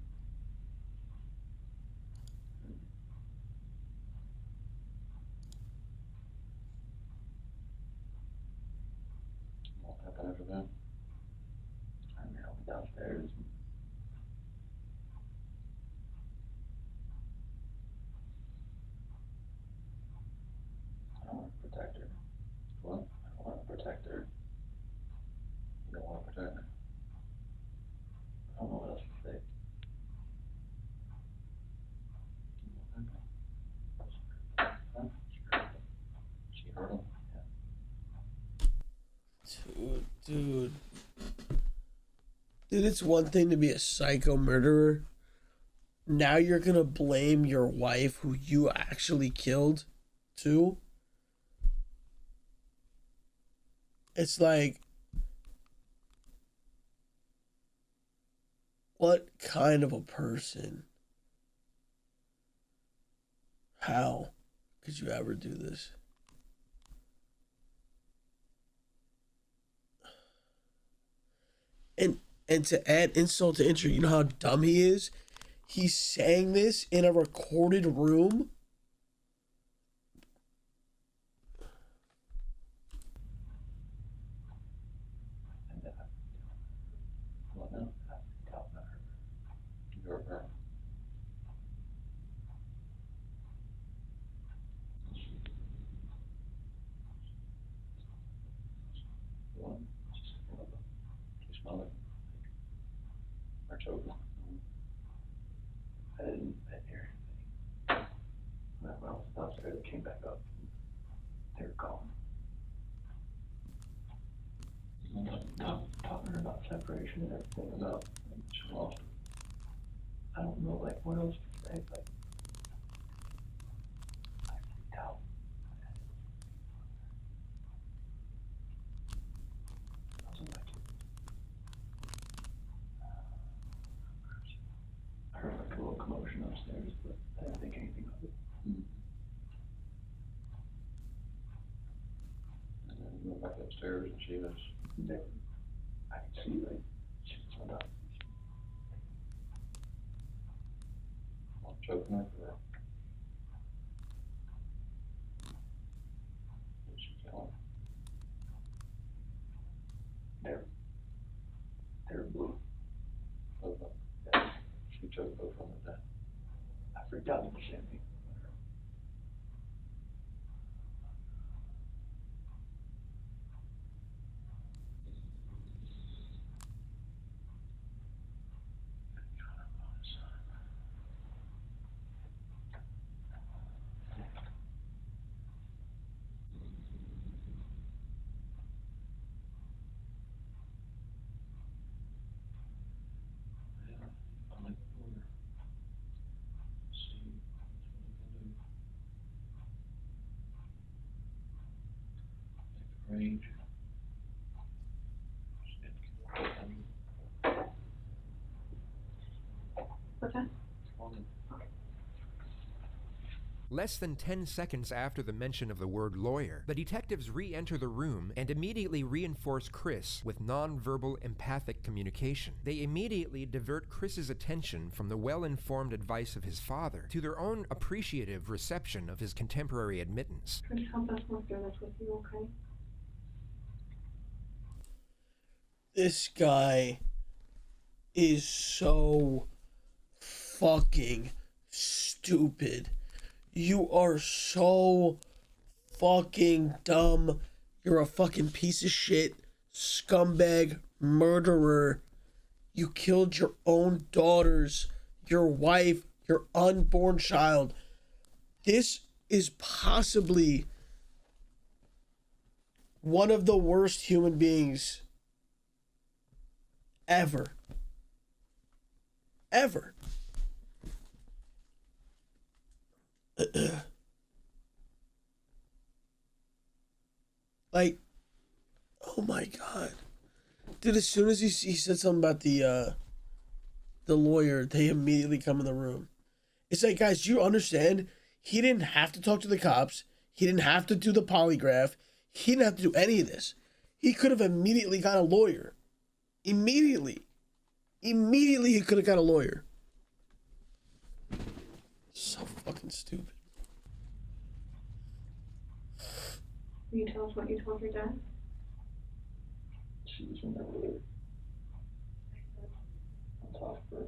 Speaker 2: What happened after that?
Speaker 8: I mean, I went downstairs. I don't want to protect her.
Speaker 2: What?
Speaker 8: I don't want to protect her.
Speaker 2: You don't want to protect her?
Speaker 8: I don't know what else to say.
Speaker 2: She hurt him?
Speaker 4: Dude, it's one thing to be a psycho murderer. Now you're gonna blame your wife, who you actually killed, too? It's like, what kind of a person? How could you ever do this? And to add insult to injury, you know how dumb he is? He's saying this in a recorded room.
Speaker 8: Well, no, I doubt not her.
Speaker 2: You hurt her?
Speaker 8: One,
Speaker 2: You smell it? Or choking?
Speaker 8: I didn't hear anything. When I was downstairs, it came back up. They were calling. Talking to her about separation and everything, about she lost. I don't know, like, what else to say, like, I freaked out. I was like, I heard like a little commotion upstairs, but I didn't think anything of it.
Speaker 2: And then you went back upstairs and she was...
Speaker 8: I could see, like, she was on top.
Speaker 2: Choking her? Or did she kill him?
Speaker 8: They're blue.
Speaker 2: Both of them?
Speaker 8: Yeah.
Speaker 2: She choked both of them to death.
Speaker 8: I freaked out when she hit me.
Speaker 2: Rage.
Speaker 9: What's that?
Speaker 1: Less than 10 seconds after the mention of the word lawyer, the detectives re-enter the room and immediately reinforce Chris with non-verbal empathic communication. They immediately divert Chris's attention from the well-informed advice of his father to their own appreciative reception of his contemporary admittance.
Speaker 9: Chris, help us work through this with you, okay?
Speaker 4: This guy is so fucking stupid. You are so fucking dumb. You're a fucking piece of shit, scumbag, murderer. You killed your own daughters, your wife, your unborn child. This is possibly one of the worst human beings ever. Ever. Like, oh my god. Dude, as soon as he said something about the lawyer, they immediately come in the room. It's like, guys, do you understand? He didn't have to talk to the cops. He didn't have to do the polygraph. He didn't have to do any of this. He could have immediately got a lawyer. Immediately he could have got a lawyer. So fucking stupid.
Speaker 9: Will you tell us what you told your dad?
Speaker 8: She was in there with her. On top of her.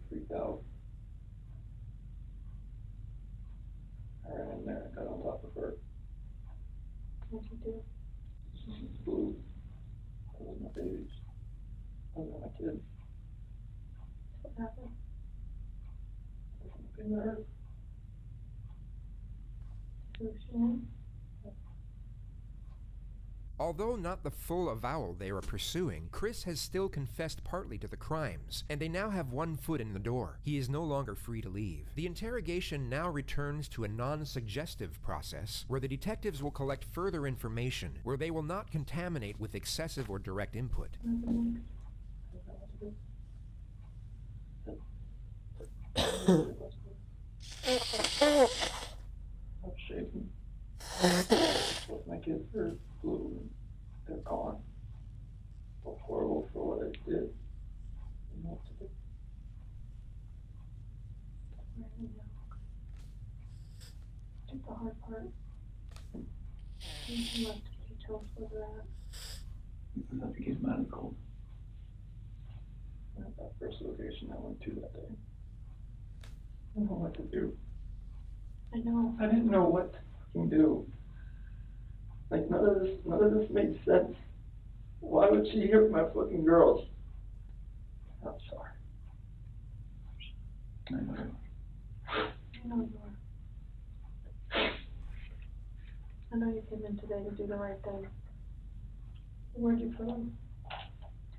Speaker 8: Freaked out. I ran in there and got on top of her.
Speaker 9: What'd you do?
Speaker 8: Blue. That was my babies. That was my kids.
Speaker 9: What happened?
Speaker 8: In there.
Speaker 1: Although not the full avowal they are pursuing, Chris has still confessed partly to the crimes, and they now have one foot in the door. He is no longer free to leave. The interrogation now returns to a non-suggestive process, where the detectives will collect further information, where they will not contaminate with excessive or direct input.
Speaker 8: I'm shaking. My kids are blue and they're gone. So horrible for what I did. I know what to do.
Speaker 9: Did the hard part. You left details for that.
Speaker 7: I have to get him out of the cold.
Speaker 8: At that first location I went to that day. I don't know what to do.
Speaker 9: I know.
Speaker 8: I didn't know what to fucking do. Like none of this made sense. Why would she hurt my fucking girls? I'm sorry.
Speaker 7: I know.
Speaker 9: I know you are. I know you came in today to do the right thing. Where'd you put him?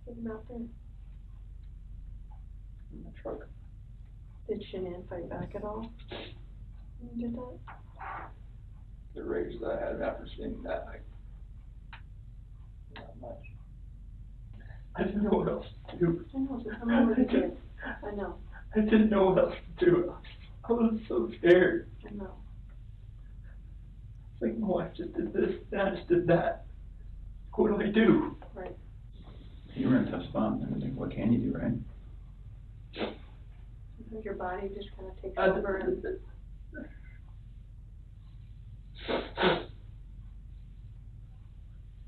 Speaker 9: Get him out there.
Speaker 8: In the truck.
Speaker 9: Did Shanann fight back at all? When you did that?
Speaker 8: The rage that I had after seeing that, not much. I didn't know what else to do.
Speaker 9: I know, so tell me what you did. I know.
Speaker 8: I didn't know what else to do. I was so scared.
Speaker 9: I know.
Speaker 8: It's like my wife just did this, and I just did that. What do I do?
Speaker 9: Right.
Speaker 7: You were in a tough spot. I mean, what can you do, right?
Speaker 9: Sometimes your body just kind of takes over and...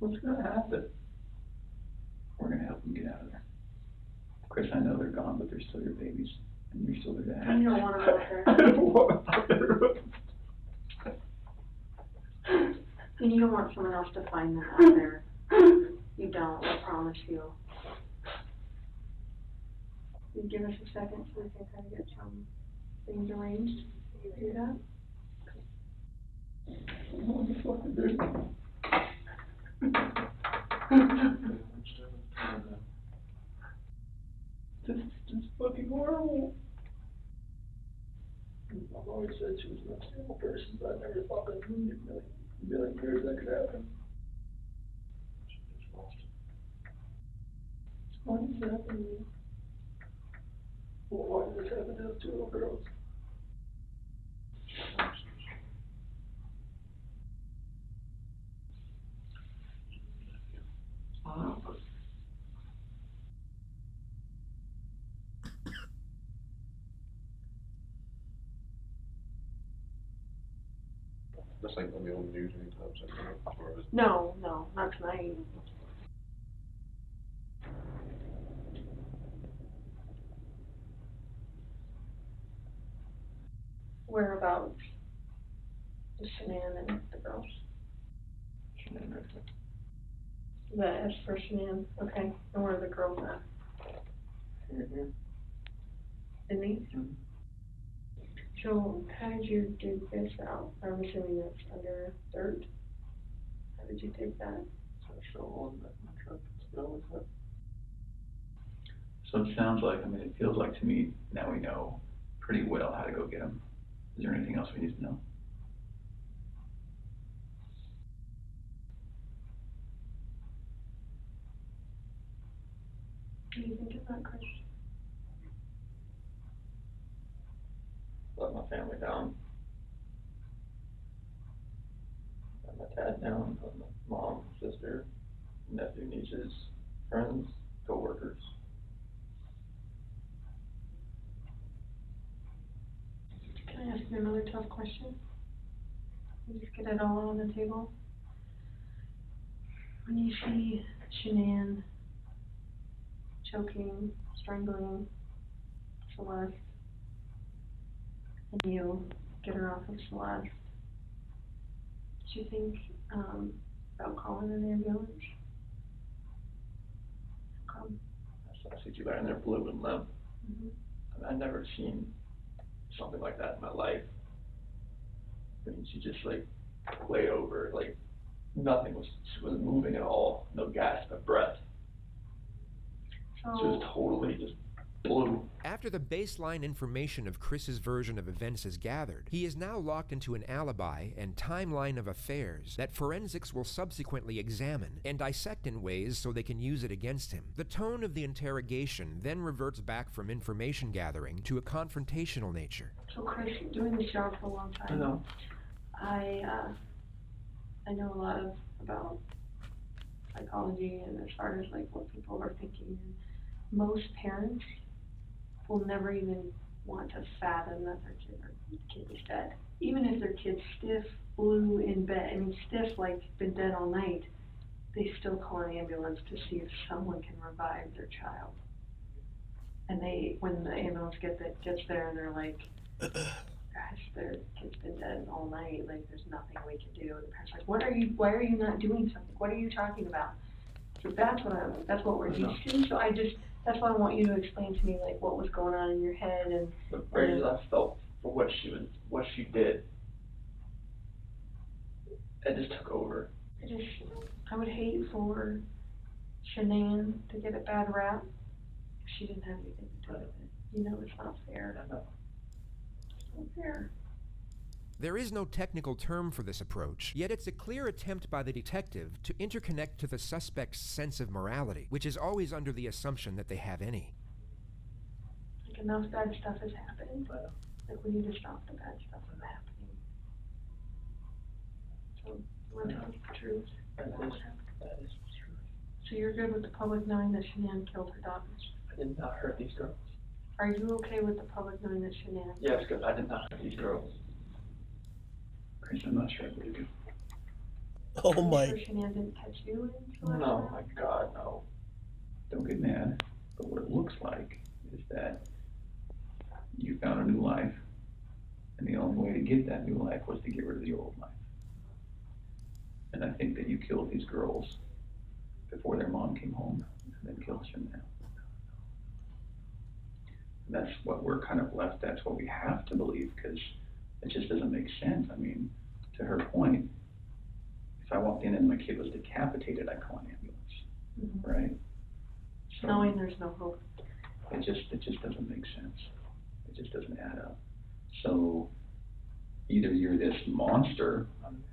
Speaker 8: What's gonna happen?
Speaker 7: We're gonna help them get out of there. Chris, I know they're gone, but they're still your babies, and you're still their dad.
Speaker 9: And you don't want them out there.
Speaker 8: I don't want them out there.
Speaker 9: And you don't want someone else to find them out there. You don't, I promise you. You give us a second so we can kind of get some things arranged. Can you do that?
Speaker 8: What the fuck is this? This is just fucking horrible. I've always said she was an unstable person, but I never thought that in a million years that could happen. Why did this happen to you? Well, why did this happen to us two little girls?
Speaker 10: That's like gonna be on the news anytime soon, or is
Speaker 9: No, not tonight. Whereabouts? The Shanann and the girls. The S for Shanann, okay. And where are the girls at? In these? So how did you do this out? I'm assuming that's under dirt. How did you take that?
Speaker 10: so on my truck still, is that?
Speaker 7: So it sounds like, I mean, it feels like to me, now we know pretty well how to go get them. Is there anything else we need to know?
Speaker 9: What do you think of that, Chris?
Speaker 8: Let my family down. Let my dad down, let my mom, sister, nephew, nieces, friends, co-workers.
Speaker 9: Can I ask you another tough question? You just get it all on the table. When you see Shanann choking, strangling Celeste, and you get her off of Celeste, did you think about calling an ambulance?
Speaker 8: I see you laying there blue and limp.
Speaker 9: Mm-hmm.
Speaker 8: I mean, I've never seen something like that in my life. I mean, she just like laid over, like nothing was, she wasn't moving at all, no gasp of breath. She was totally just blue.
Speaker 1: After the baseline information of Chris's version of events is gathered, he is now locked into an alibi and timeline of affairs that forensics will subsequently examine and dissect in ways so they can use it against him. The tone of the interrogation then reverts back from information gathering to a confrontational nature.
Speaker 9: So Chris, doing this job for a long time,
Speaker 8: I know.
Speaker 9: I know a lot about psychology and as far as like what people are thinking. Most parents will never even want to fathom that their kid is dead. Even if their kid's stiff, blue in bed, I mean stiff like been dead all night, they still call an ambulance to see if someone can revive their child. And when the ambulance gets there, they're like, gosh, their kid's been dead all night, like there's nothing we can do. And the parents are like, why are you not doing something? What are you talking about? So that's what we're used to. So that's why I want you to explain to me like what was going on in your head and
Speaker 8: The rage I felt for what she did, it just took over.
Speaker 9: I would hate for Shanann to get a bad rap if she didn't have anything to do with it. You know, it's not fair.
Speaker 8: I know.
Speaker 9: It's not fair.
Speaker 1: There is no technical term for this approach, yet it's a clear attempt by the detective to interconnect to the suspect's sense of morality, which is always under the assumption that they have any.
Speaker 9: Like enough bad stuff has happened, but like we need to stop the bad stuff from happening. So you want to tell us the truth?
Speaker 8: That is true.
Speaker 9: So you're good with the public knowing that Shanann killed her daughters?
Speaker 8: I did not hurt these girls.
Speaker 9: Are you okay with the public knowing that Shanann?
Speaker 8: Yes, because I did not hurt these girls.
Speaker 7: Chris, I'm not sure I believe you.
Speaker 4: Oh my.
Speaker 9: Sure Shanann didn't catch you in?
Speaker 8: No, my God, no.
Speaker 7: Don't get mad, but what it looks like is that you found a new life, and the only way to get that new life was to get rid of the old life. And I think that you killed these girls before their mom came home, and then killed Shanann. And that's what we're kind of left, that's what we have to believe, because it just doesn't make sense. I mean, to her point, if I walked in and my kid was decapitated, I'd call an ambulance, right? So
Speaker 9: Knowing there's no hope.
Speaker 7: it just doesn't make sense. It just doesn't add up. So either you're this monster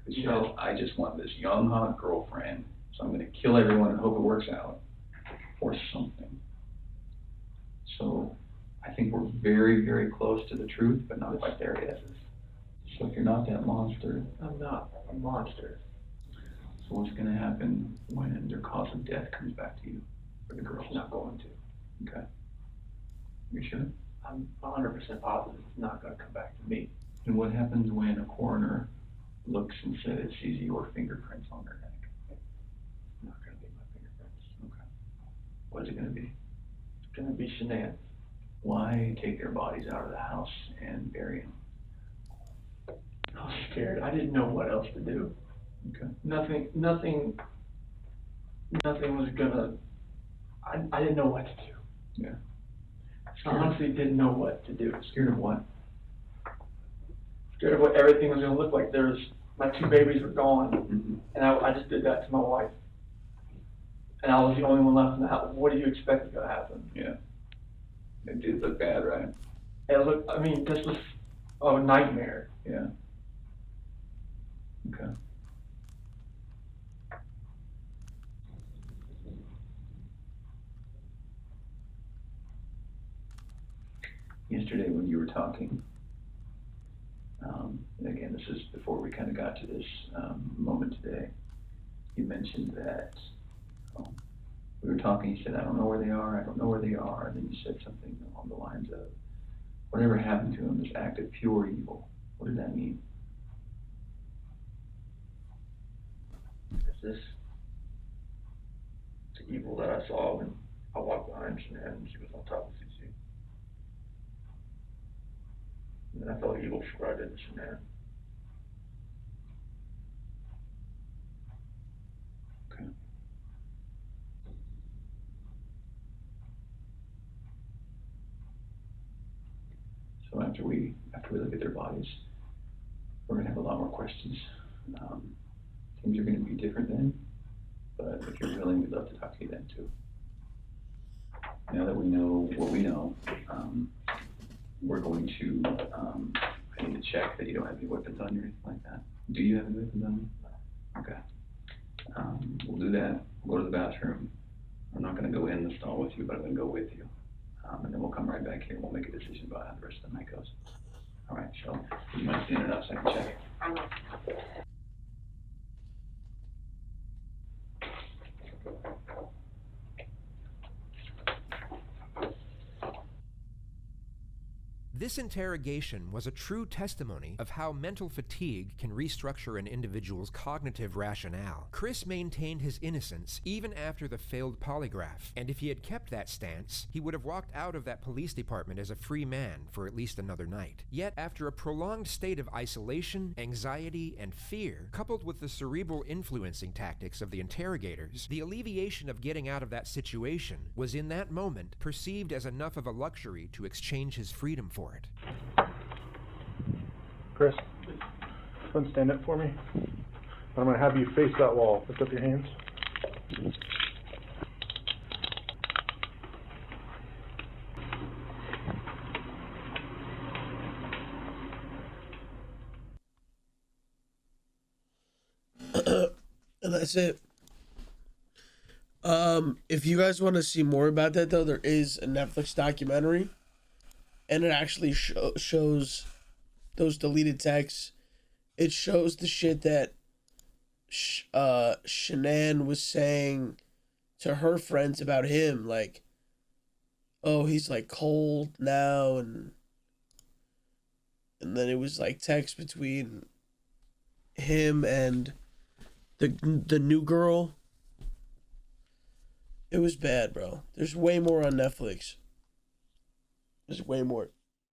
Speaker 7: who says, I just want this young, hot girlfriend, so I'm going to kill everyone and hope it works out, or something. So I think we're very, very close to the truth, but not quite there yet. So if you're not that monster,
Speaker 8: I'm not a monster.
Speaker 7: so what's going to happen when their cause of death comes back to you, or the girl's
Speaker 8: It's not going to.
Speaker 7: Okay. You sure?
Speaker 8: I'm 100% positive it's not going to come back to me.
Speaker 7: And what happens when a coroner looks and says, sees your fingerprints on her neck. Not gonna be my fingerprints. Okay. What is it gonna be?
Speaker 8: It's gonna be Shanann.
Speaker 7: Why take their bodies out of the house and bury them?
Speaker 8: I was scared. I didn't know what else to do.
Speaker 7: Okay.
Speaker 8: Nothing was gonna, I didn't know what to do.
Speaker 7: Yeah.
Speaker 8: I honestly didn't know what to do.
Speaker 7: Scared of what?
Speaker 8: Scared of what everything was gonna look like. My 2 babies were gone,
Speaker 7: Mm-hmm.
Speaker 8: and I just did that to my wife. And I was the only one left in the house. What do you expect is gonna happen?
Speaker 7: Yeah. It did look bad, right?
Speaker 8: It looked, I mean, this was a nightmare.
Speaker 7: Yeah. Okay. Yesterday when you were talking, and again, this is before we kind of got to this moment today, you mentioned that we were talking, you said, I don't know where they are, and then you said something along the lines of, whatever happened to them is act of pure evil. What does that mean?
Speaker 10: It's this, the evil that I saw when I walked behind Shanann and she was on top of CC. And I felt evil for what I did to Shanann.
Speaker 7: Okay. So after we look at their bodies, we're gonna have a lot more questions. Things are gonna be different then, but if you're willing, we'd love to talk to you then too. Now that we know what we know, we're going to, I need to check that you don't have any weapons on you or anything like that. Do you have any weapons on you? Okay. We'll do that. We'll go to the bathroom. I'm not gonna go in the stall with you, but I'm gonna go with you. And then we'll come right back here and we'll make a decision about how the rest of the night goes. All right, so you might stand it up so I can check it.
Speaker 1: This interrogation was a true testimony of how mental fatigue can restructure an individual's cognitive rationale. Chris maintained his innocence even after the failed polygraph, and if he had kept that stance, he would have walked out of that police department as a free man for at least another night. Yet, after a prolonged state of isolation, anxiety, and fear, coupled with the cerebral influencing tactics of the interrogators, the alleviation of getting out of that situation was in that moment perceived as enough of a luxury to exchange his freedom for it.
Speaker 11: Chris, go and stand up for me. I'm going to have you face that wall. Lift up your hands.
Speaker 4: And that's it. If you guys want to see more about that, though, there is a Netflix documentary, and it actually shows those deleted texts. It shows the shit that Shanann was saying to her friends about him, like, oh, he's like cold now, and then it was like text between him and the new girl. It was bad, bro. There's way more on Netflix. There's way more.